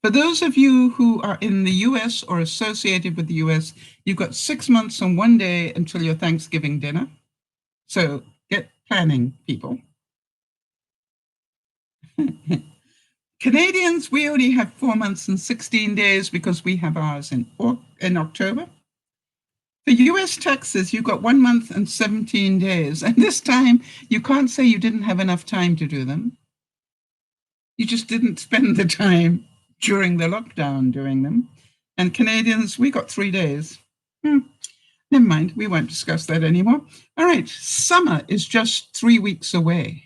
For those of you who are in the US or associated with the US, you've got 6 months and 1 day until your Thanksgiving dinner. So get planning, people. Canadians, we only have 4 months and 16 days because we have ours in October. For US taxes, you've got 1 month and 17 days. And this time, you can't say you didn't have enough time to do them. You just didn't spend the time during the lockdown doing them. And Canadians, we got 3 days. Never mind, we won't discuss that anymore. All right, summer is just 3 weeks away.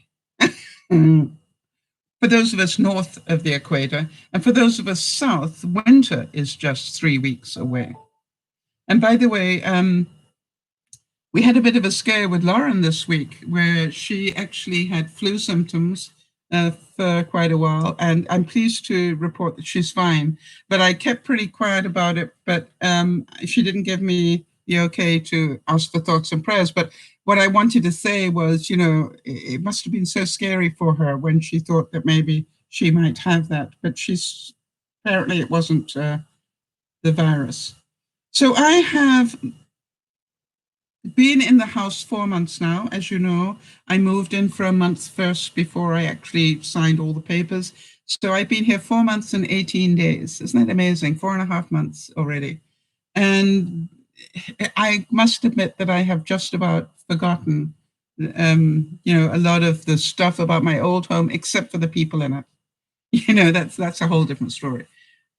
For those of us north of the equator, and for those of us south, winter is just 3 weeks away. And by the way, we had a bit of a scare with Lauren this week where she actually had flu symptoms for quite a while. And I'm pleased to report that she's fine. But I kept pretty quiet about it. But she didn't give me the okay to ask for thoughts and prayers. But what I wanted to say was, it must have been so scary for her when she thought that maybe she might have that. But apparently it wasn't the virus. So I have been in the house 4 months now. As you know, I moved in for a month first before I actually signed all the papers. So I've been here 4 months and 18 days. Isn't that amazing? 4.5 months already. And I must admit that I have just about forgotten a lot of the stuff about my old home, except for the people in it. That's a whole different story.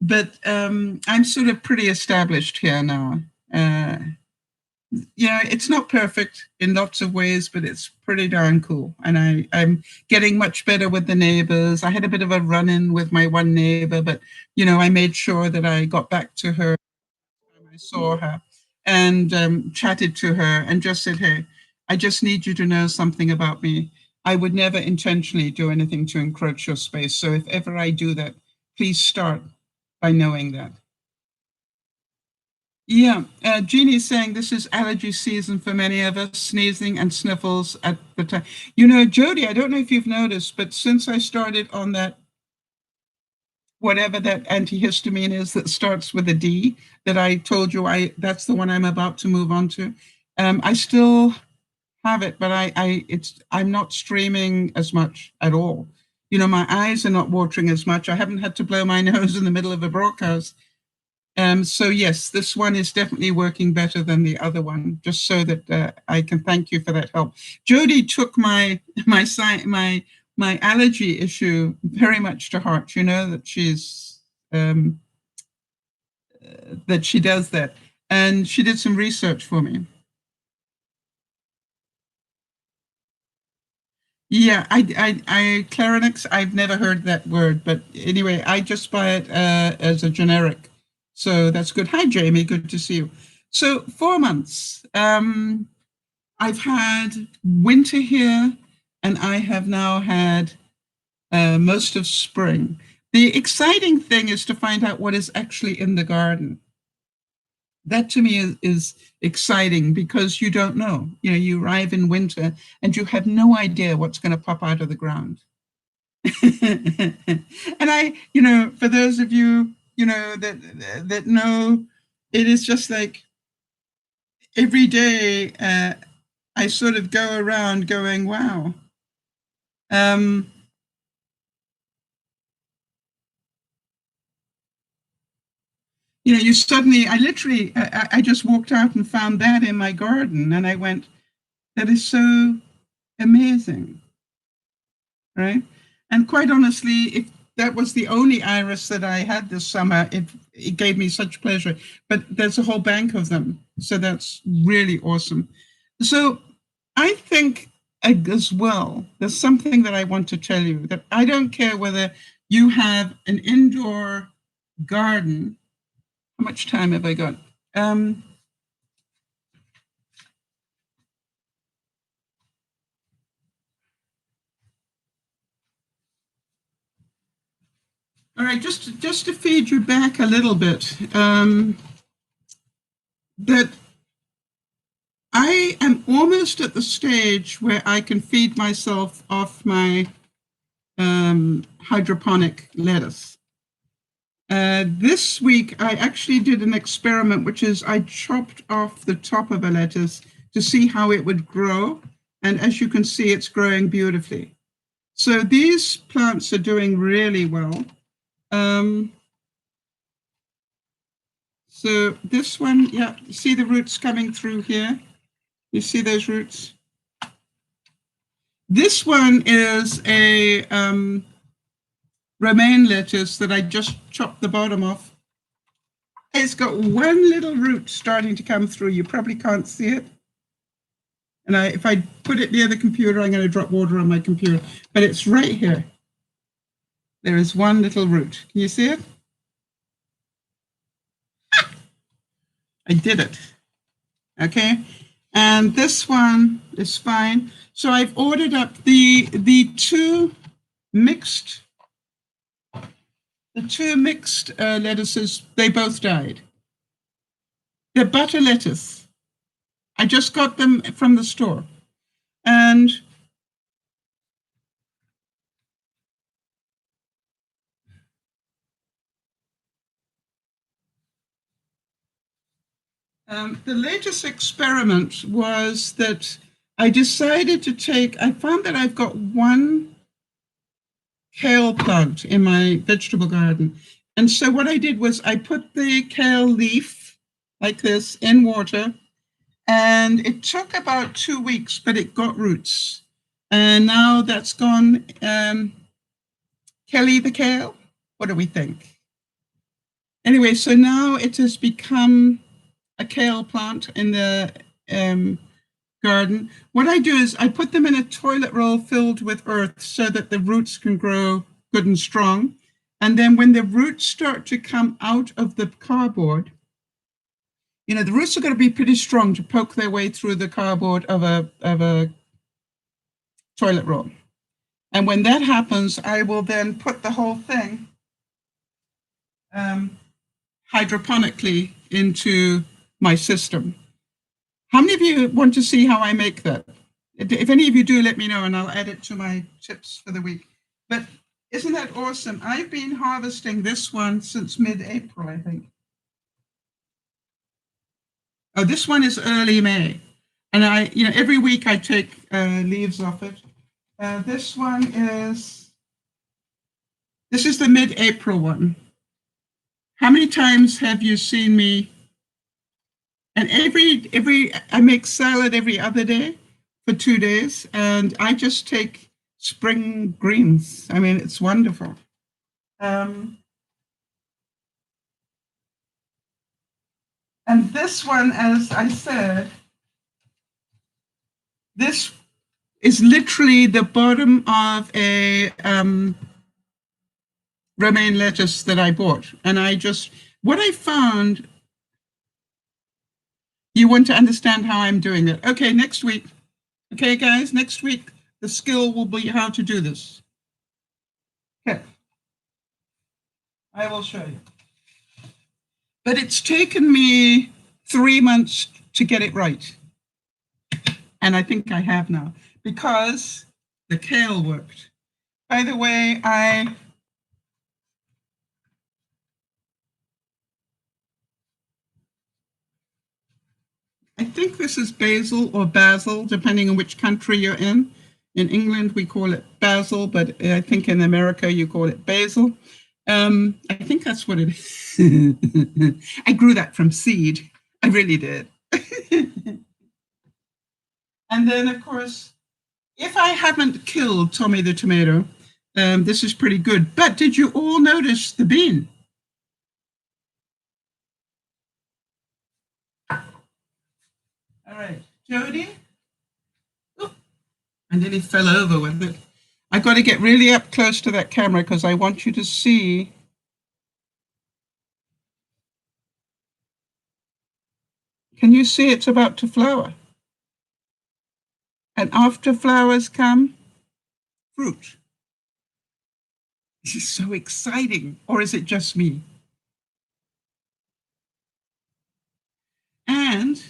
But I'm sort of pretty established here now. It's not perfect in lots of ways, but it's pretty darn cool. And I'm getting much better with the neighbors. I had a bit of a run-in with my one neighbor, but, I made sure that I got back to her when I saw her and chatted to her and just said, hey, I just need you to know something about me. I would never intentionally do anything to encroach your space. So if ever I do that, please start by knowing that. Yeah, Jeannie's saying this is allergy season for many of us, sneezing and sniffles at the time. Jody, I don't know if you've noticed, but since I started on that, whatever that antihistamine is that starts with a D, that I told you that's the one I'm about to move on to. I still have it, but I'm not streaming as much at all. My eyes are not watering as much. I haven't had to blow my nose in the middle of a broadcast. So yes, this one is definitely working better than the other one, just so that I can thank you for that help. Jody took my allergy issue very much to heart, that that she does that. And she did some research for me. Yeah, I Clarinix, I've never heard that word, but anyway, I just buy it as a generic. So that's good. Hi, Jamie. Good to see you. So 4 months. I've had winter here, and I have now had most of spring. The exciting thing is to find out what is actually in the garden. That to me is exciting because you don't know. You arrive in winter and you have no idea what's going to pop out of the ground. And for those of you, that know, it is just like every day I sort of go around going, wow. You suddenly, I just walked out and found that in my garden, and I went, that is so amazing, right? And quite honestly, if that was the only iris that I had this summer, it gave me such pleasure. But there's a whole bank of them, so that's really awesome. So I think as well, there's something that I want to tell you, that I don't care whether you have an indoor garden. How much time have I got? All right, just to feed you back a little bit, that I am almost at the stage where I can feed myself off my hydroponic lettuce. This week, I actually did an experiment, which is I chopped off the top of a lettuce to see how it would grow. And as you can see, it's growing beautifully. So these plants are doing really well. So this one, yeah, you see the roots coming through here? You see those roots? This one is a romaine lettuce that I just chopped the bottom off. It's got one little root starting to come through. You probably can't see it. And if I put it near the computer, I'm going to drop water on my computer. But it's right here. There is one little root. Can you see it? I did it. Okay. And this one is fine. So I've ordered up the two mixed lettuces. They both died. They're butter lettuce. I just got them from the store. And the latest experiment was that I decided I found that I've got one kale plant in my vegetable garden. And so what I did was I put the kale leaf like this in water, And it took about 2 weeks, but it got roots. And now that's gone. Kelly the kale, what do we think? Anyway, so now it has become a kale plant in the garden. What I do is I put them in a toilet roll filled with earth so that the roots can grow good and strong. And then when the roots start to come out of the cardboard, you know, the roots are going to be pretty strong to poke their way through the cardboard of a toilet roll. And when that happens, I will then put the whole thing hydroponically into my system. How many of you want to see how I make that? If any of you do, let me know and I'll add it to my tips for the week. But isn't that awesome? I've been harvesting this one since mid-April, I think. Oh, this one is early May. And every week I take leaves off it. This is the mid-April one. How many times have you seen me? And I make salad every other day for 2 days, and I just take spring greens. I mean, it's wonderful. And this one, as I said, this is literally the bottom of a romaine lettuce that I bought. And what I found, you want to understand how I'm doing it. Okay, next week. Okay, guys, next week, the skill will be how to do this. Okay. I will show you. But it's taken me 3 months to get it right. And I think I have now, because the kale worked. By the way, I think this is basil or basil, depending on which country you're in. In England, we call it basil, but I think in America, you call it basil. I think that's what it is. I grew that from seed. I really did. And then, of course, if I haven't killed Tommy the tomato, this is pretty good. But did you all notice the bean? All right, Jody. Oh, I nearly fell over with it. I've got to get really up close to that camera because I want you to see. Can you see it's about to flower? And after flowers come fruit. This is so exciting. Or is it just me? And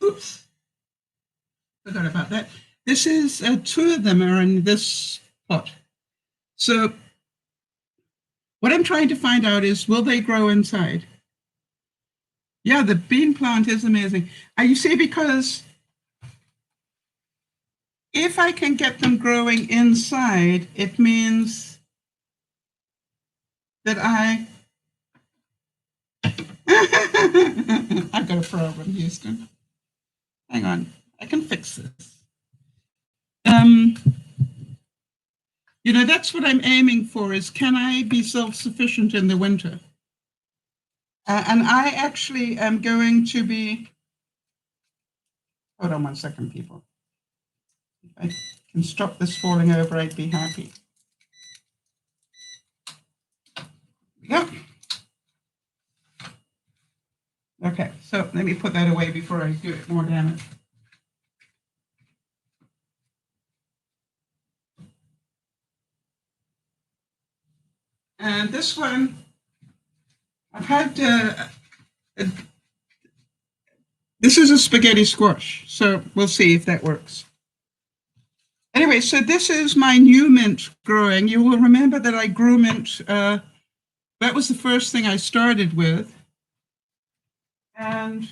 oops, forgot about that. This is 2 of them are in this pot. So what I'm trying to find out is, will they grow inside? Yeah, the bean plant is amazing. You see, because if I can get them growing inside, it means that I've got a problem, Houston. Hang on, I can fix this. That's what I'm aiming for, is can I be self-sufficient in the winter? And I actually am going to be, hold on 1 second, people. If I can stop this falling over, I'd be happy. Yep. Okay, so let me put that away before I do it more damage. And this one, I've had, this is a spaghetti squash, so we'll see if that works. Anyway, so this is my new mint growing. You will remember that I grew mint, that was the first thing I started with. And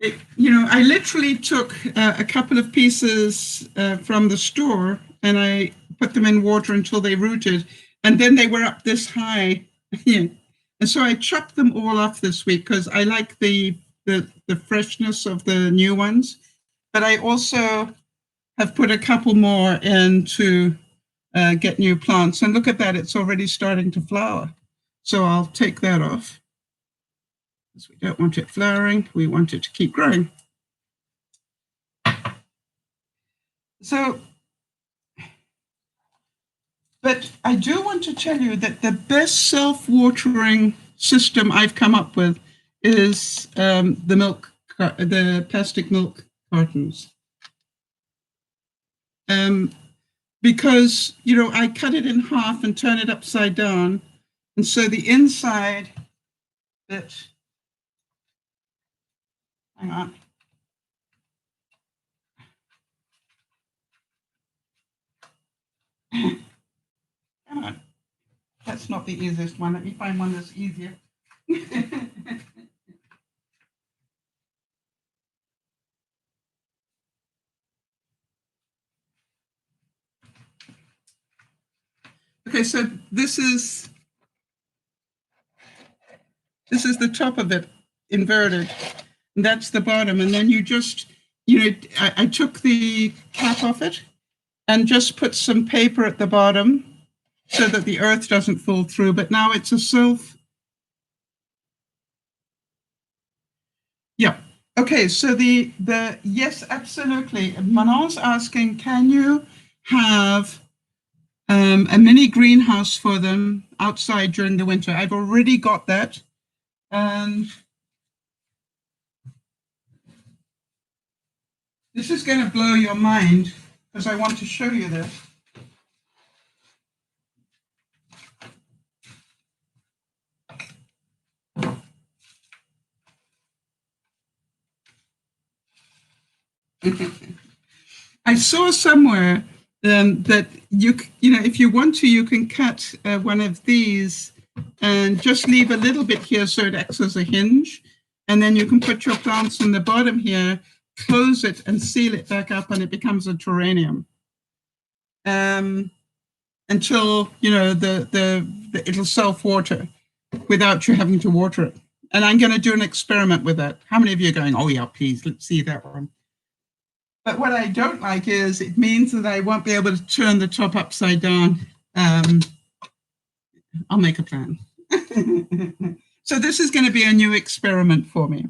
I literally took a couple of pieces from the store and I put them in water until they rooted, and then they were up this high. And so I chopped them all off this week because I like the freshness of the new ones. But I also have put a couple more in to get new plants. And look at that, it's already starting to flower. So I'll take that off. Because we don't want it flowering, we want it to keep growing. So, but I do want to tell you that the best self-watering system I've come up with is the plastic milk cartons. Because, I cut it in half and turn it upside down. And so the inside bit, hang on. Come on. That's not the easiest one. Let me find one that's easier. Okay, so this is the top of it inverted, and that's the bottom. And then you just, I took the cap off it and just put some paper at the bottom so that the earth doesn't fall through. But now it's a self. Yeah. Okay, so the yes, absolutely. Manon's asking, can you have a mini greenhouse for them outside during the winter? I've already got that. And this is going to blow your mind because I want to show you this. I saw somewhere that if you want to, you can cut one of these and just leave a little bit here so it acts as a hinge. And then you can put your plants in the bottom here, close it and seal it back up, and it becomes a terrarium. Until, it'll self-water without you having to water it. And I'm going to do an experiment with that. How many of you are going, oh yeah, please, let's see that one. But what I don't like is it means that I won't be able to turn the top upside down. I'll make a plan. So this is going to be a new experiment for me.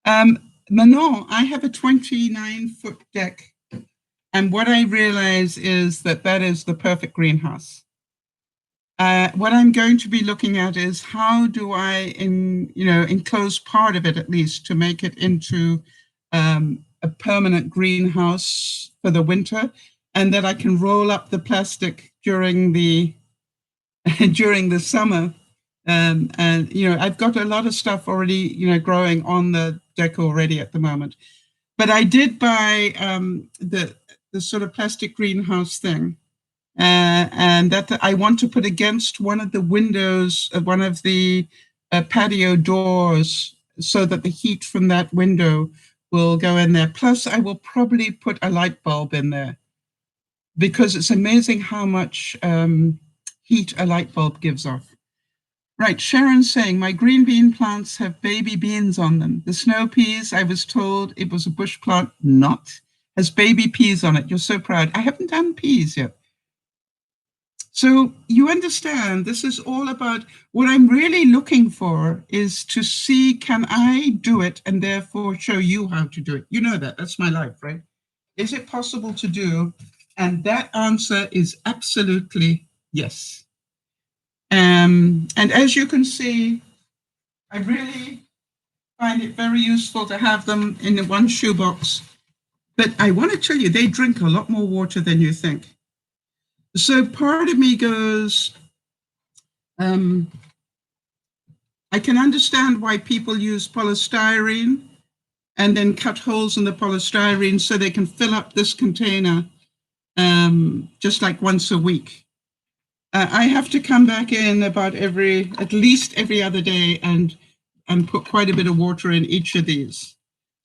Manon, I have a 29-foot deck. And what I realize is that is the perfect greenhouse. What I'm going to be looking at is how do I enclose part of it at least to make it into a permanent greenhouse for the winter, and that I can roll up the plastic during the summer. And I've got a lot of stuff already growing on the deck already at the moment. But I did buy the sort of plastic greenhouse thing, and that I want to put against one of the windows of one of the patio doors so that the heat from that window will go in there. Plus, I will probably put a light bulb in there because it's amazing how much heat a light bulb gives off. Right, Sharon's saying, my green bean plants have baby beans on them. The snow peas, I was told it was a bush plant, has baby peas on it. You're so proud. I haven't done peas yet. So you understand, this is all about what I'm really looking for is to see, can I do it and therefore show you how to do it? You know that, that's my life, right? Is it possible to do? And that answer is absolutely yes. And as you can see, I really find it very useful to have them in the one shoebox. But I want to tell you, they drink a lot more water than you think. So part of me goes, I can understand why people use polystyrene and then cut holes in the polystyrene so they can fill up this container just like once a week. I have to come back in about at least every other day and put quite a bit of water in each of these.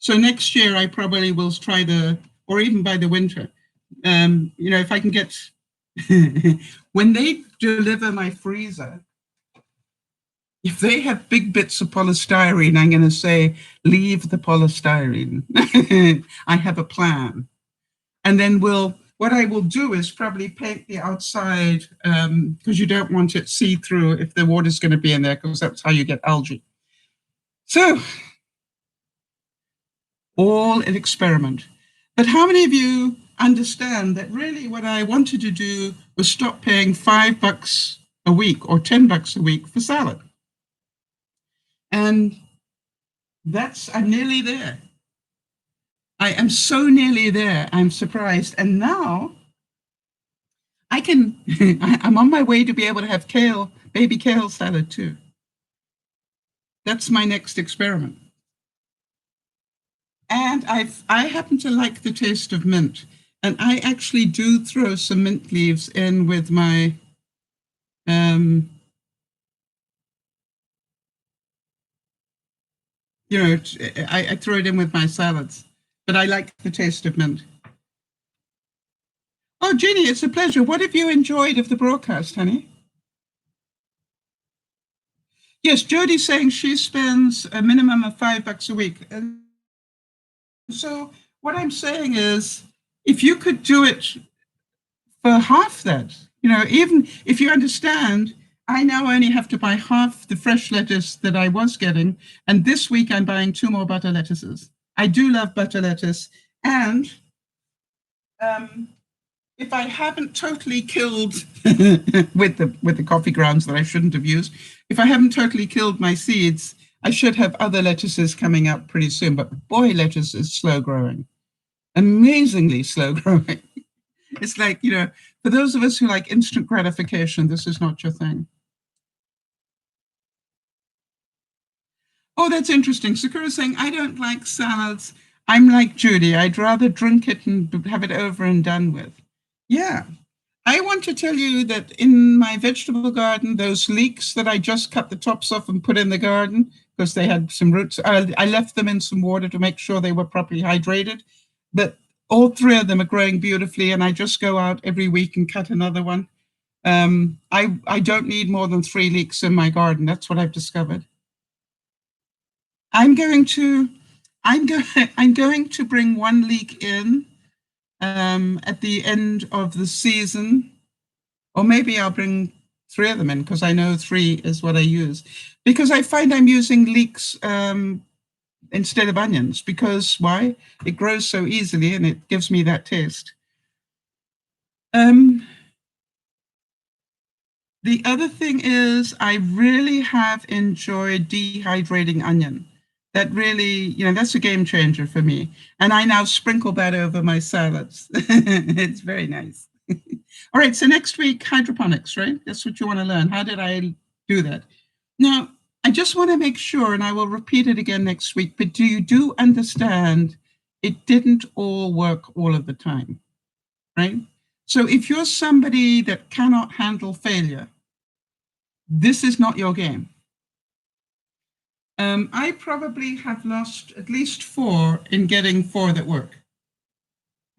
So next year I probably will try or even by the winter, if I can get, when they deliver my freezer, if they have big bits of polystyrene, I'm going to say, leave the polystyrene. I have a plan. And then what I will do is probably paint the outside, because you don't want it see-through if the water's going to be in there, because that's how you get algae. So, all an experiment. But how many of you understand that really what I wanted to do was stop paying $5 a week or $10 a week for salad? And I'm nearly there. I am so nearly there. I'm surprised. And now I'm on my way to be able to have baby kale salad too. That's my next experiment. And I happen to like the taste of mint. And I actually do throw some mint leaves in with my, I throw it in with my salads. But I like the taste of mint. Oh, Jeannie, it's a pleasure. What have you enjoyed of the broadcast, honey? Yes, Jodie's saying she spends a minimum of $5 a week. And so what I'm saying is, if you could do it for half that, even if you understand, I now only have to buy half the fresh lettuce that I was getting. And this week I'm buying 2 more butter lettuces. I do love butter lettuce. And if I haven't totally killed with the coffee grounds that I shouldn't have used, if I haven't totally killed my seeds, I should have other lettuces coming up pretty soon. But boy, lettuce is slow growing, amazingly slow growing. It's like, for those of us who like instant gratification, this is not your thing. Oh, that's interesting. Sakura's saying, I don't like salads. I'm like Judy. I'd rather drink it and have it over and done with. Yeah. I want to tell you that in my vegetable garden, those leeks that I just cut the tops off and put in the garden because they had some roots, I left them in some water to make sure they were properly hydrated. But all 3 of them are growing beautifully, and I just go out every week and cut another one. I don't need more than 3 leeks in my garden. That's what I've discovered. I'm going to bring 1 leek in at the end of the season, or maybe I'll bring 3 of them in because I know 3 is what I use, because I find I'm using leeks instead of onions. Because why? It grows so easily and it gives me that taste. The other thing is I really have enjoyed dehydrating onion. That really, that's a game changer for me. And I now sprinkle that over my salads. It's very nice. All right, so next week, hydroponics, right? That's what you want to learn. How did I do that? Now, I just want to make sure, and I will repeat it again next week, but do you understand it didn't all work all of the time, right? So if you're somebody that cannot handle failure, this is not your game. I probably have lost at least 4 in getting 4 that work.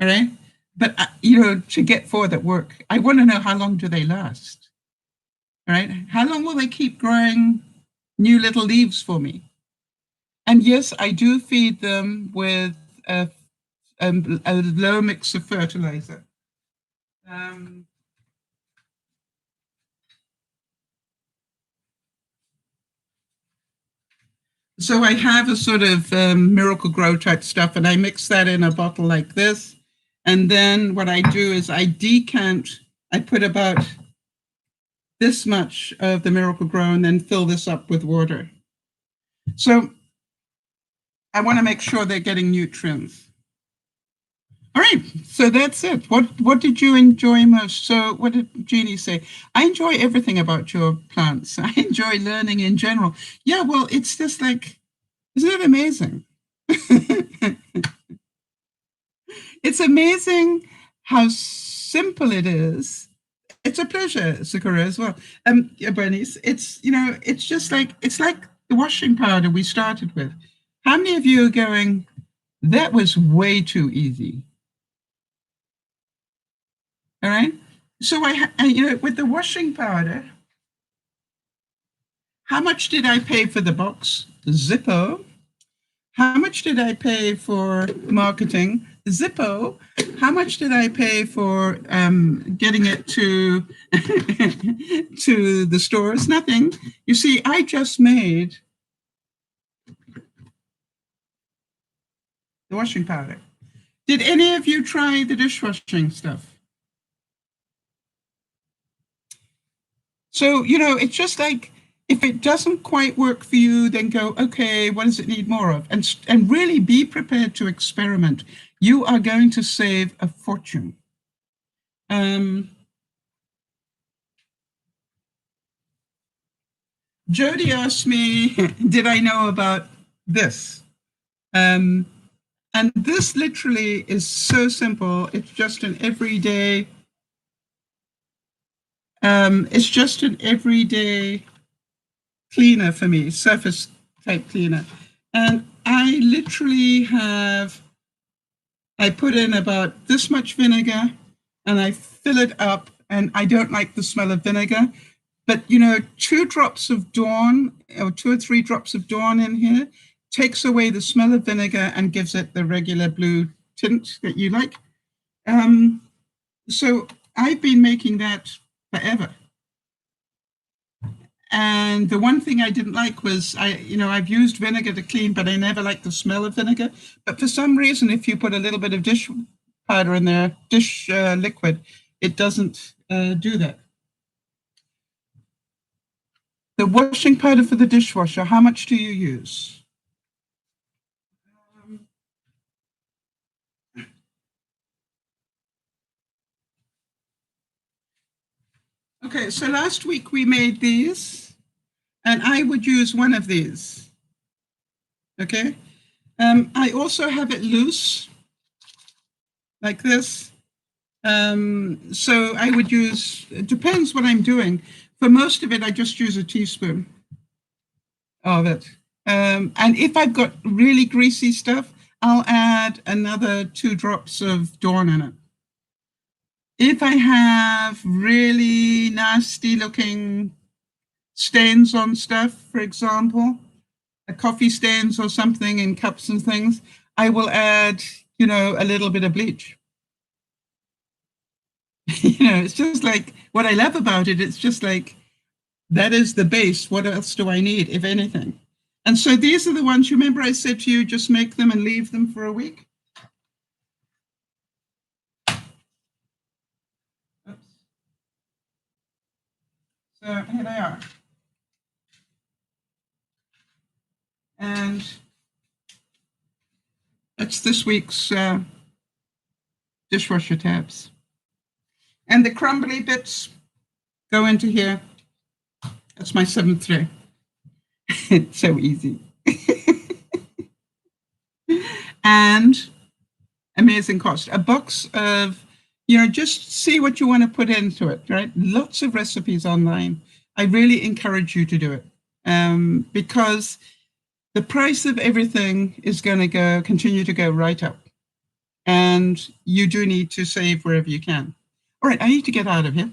All right. But, to get 4 that work, I want to know how long do they last? All right. How long will they keep growing new little leaves for me? And yes, I do feed them with a low mix of fertilizer. So I have a sort of Miracle Grow type stuff, and I mix that in a bottle like this. And then what I do is I put about this much of the Miracle Grow and then fill this up with water. So I want to make sure they're getting nutrients. All right, so that's it. What did you enjoy most? So what did Jeannie say? I enjoy everything about your plants. I enjoy learning in general. Yeah, well, it's just like, isn't it amazing? It's amazing how simple it is. It's a pleasure, Sakura, as well. Bernice, it's just like, it's like the washing powder we started with. How many of you are going, That was way too easy. All right. So with the washing powder, how much did I pay for the box? Zippo. How much did I pay for marketing? Zippo. How much did I pay for getting it to to the stores? Nothing. You see, I just made the washing powder. Did any of you try the dishwashing stuff? So, it's just like, if it doesn't quite work for you, then go, okay, what does it need more of? And really be prepared to experiment. You are going to save a fortune. Jody asked me, did I know about this? And this literally is so simple. It's just an everyday, cleaner for me, surface type cleaner. And I literally I put in about this much vinegar and I fill it up, and I don't like the smell of vinegar. But, 2 drops of Dawn, or 2 or 3 drops of Dawn in here takes away the smell of vinegar and gives it the regular blue tint that you like. So I've been making that forever. And the one thing I didn't like was, I've used vinegar to clean, but I never liked the smell of vinegar. But for some reason, if you put a little bit of dish powder in there, dish liquid, it doesn't do that. The washing powder for the dishwasher, how much do you use? Okay, so last week we made these, and I would use one of these. Okay, I also have it loose, like this. So I would use, it depends what I'm doing. For most of it, I just use a teaspoon of it. And if I've got really greasy stuff, I'll add another 2 drops of Dawn in it. If I have really nasty looking stains on stuff, for example, coffee stains or something in cups and things, I will add, a little bit of bleach. It's just like, what I love about it, it's just like, that is the base. What else do I need, if anything? And so these are the ones, you remember I said to you, just make them and leave them for a week? Oops. So here they are. And that's this week's dishwasher tabs. And the crumbly bits go into here. That's my 7th tray. It's so easy. And amazing cost. A box of, just see what you want to put into it, right? Lots of recipes online. I really encourage you to do it, because the price of everything is going to continue to go right up. And you do need to save wherever you can. All right, I need to get out of here.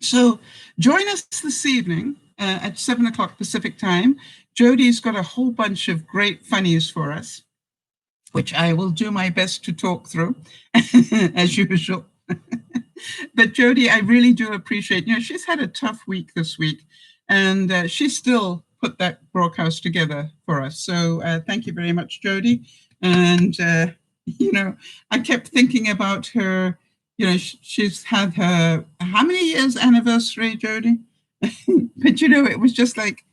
So join us this evening at 7 o'clock Pacific time. Jody's got a whole bunch of great funnies for us, which I will do my best to talk through, as usual. But Jody, I really do appreciate, she's had a tough week this week, and she still put that broadcast together for us. So thank you very much, Jody. And, I kept thinking about her, she's had her, how many years anniversary, Jody? But, it was just like,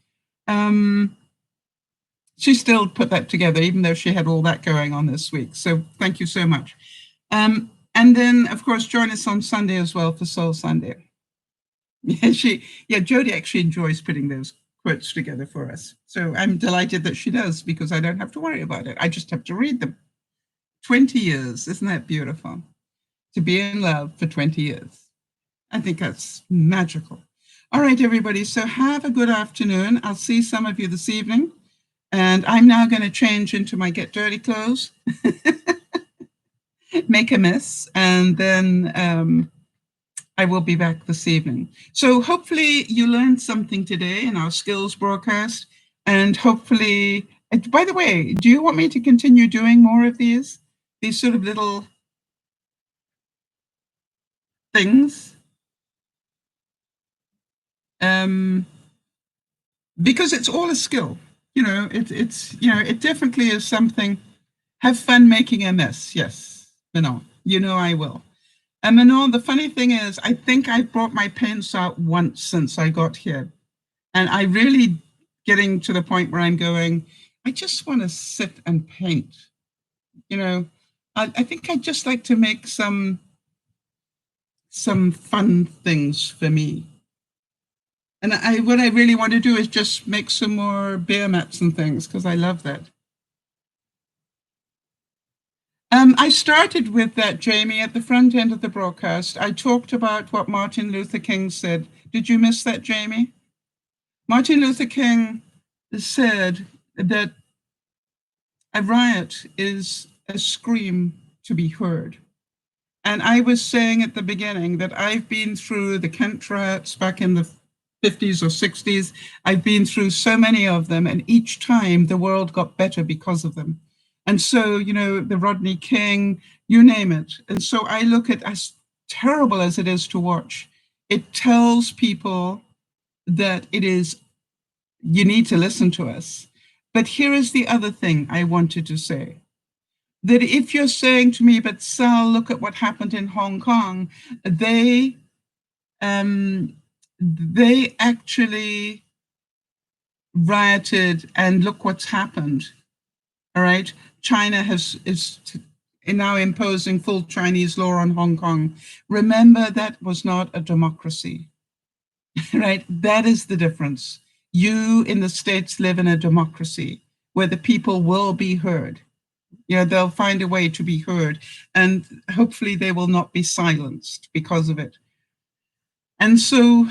she still put that together, even though she had all that going on this week. So thank you so much. And then, of course, join us on Sunday as well for Soul Sunday. Jody actually enjoys putting those quotes together for us. So I'm delighted that she does, because I don't have to worry about it. I just have to read them. 20 years, isn't that beautiful? To be in love for 20 years. I think that's magical. All right, everybody. So have a good afternoon. I'll see some of you this evening. And I'm now going to change into my get dirty clothes, make a mess, and then I will be back this evening. So hopefully you learned something today in our skills broadcast. And hopefully, by the way, do you want me to continue doing more of these sort of little things? Because it's all a skill. It definitely is something. Have fun making a mess. Yes, Manon, I will. And Manon, the funny thing is, I think I brought my paints out once since I got here. And I really getting to the point where I'm going, I just want to sit and paint. I think I'd just like to make some fun things for me. And what I really want to do is just make some more beer mats and things, because I love that. I started with that, Jamie, at the front end of the broadcast. I talked about what Martin Luther King said. Did you miss that, Jamie? Martin Luther King said that a riot is a scream to be heard. And I was saying at the beginning that I've been through the Kent riots back in the 50s or 60s. I've been through so many of them, and each time the world got better because of them. And so, the Rodney King, you name it. And so I look at, as terrible as it is to watch, it tells people that you need to listen to us. But here is the other thing I wanted to say. That if you're saying to me, but Sal, look at what happened in Hong Kong, they actually rioted, and look what's happened. All right. China is now imposing full Chinese law on Hong Kong. Remember, that was not a democracy, right? That is the difference. You in the States live in a democracy where the people will be heard. They'll find a way to be heard, and hopefully they will not be silenced because of it. And so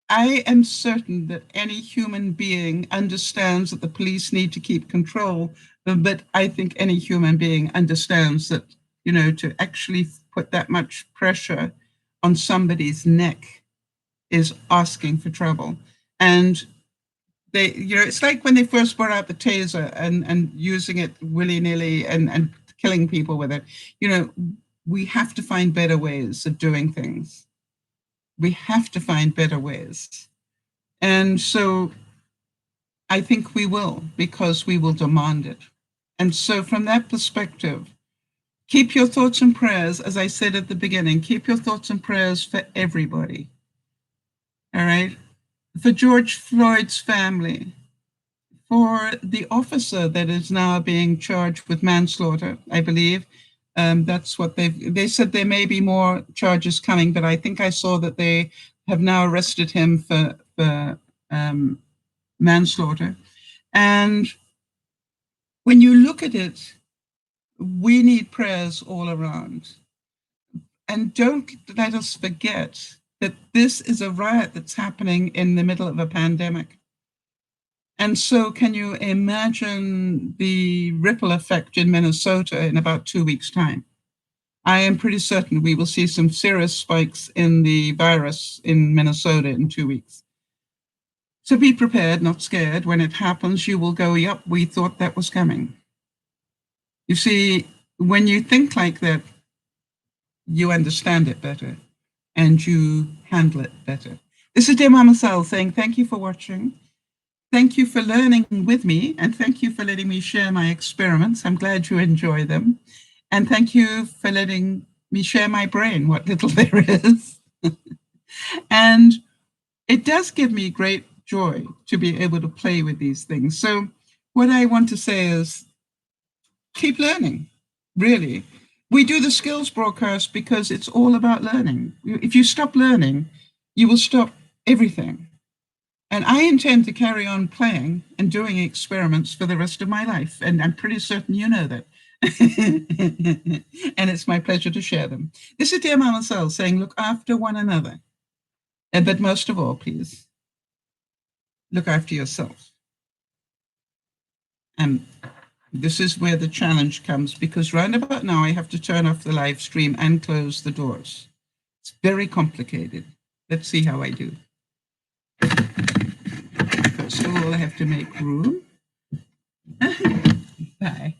I am certain that any human being understands that the police need to keep control, but I think any human being understands that, to actually put that much pressure on somebody's neck is asking for trouble. And it's like when they first brought out the taser and using it willy-nilly and killing people with it. We have to find better ways of doing things. We have to find better ways. And so I think we will, because we will demand it. And so from that perspective, keep your thoughts and prayers, as I said at the beginning, keep your thoughts and prayers for everybody. All right? For George Floyd's family, for the officer that is now being charged with manslaughter, I believe. That's what they said. There may be more charges coming, but I think I saw that they have now arrested him for manslaughter. And when you look at it, we need prayers all around. And don't let us forget that this is a riot that's happening in the middle of a pandemic. And so can you imagine the ripple effect in Minnesota in about 2 weeks' time? I am pretty certain we will see some serious spikes in the virus in Minnesota in 2 weeks. So be prepared, not scared. When it happens, you will go, yep, we thought that was coming. You see, when you think like that, you understand it better and you handle it better. This is DearMamaSal saying thank you for watching. Thank you for learning with me, and thank you for letting me share my experiments. I'm glad you enjoy them. And thank you for letting me share my brain, what little there is. And it does give me great joy to be able to play with these things. So what I want to say is keep learning, really. We do the skills broadcast because it's all about learning. If you stop learning, you will stop everything. And I intend to carry on playing and doing experiments for the rest of my life. And I'm pretty certain you know that. And it's my pleasure to share them. This is DearMamaSal saying, look after one another. But most of all, please, look after yourself. And this is where the challenge comes, because round about now I have to turn off the live stream and close the doors. It's very complicated. Let's see how I do. First of all, I have to make room. Bye.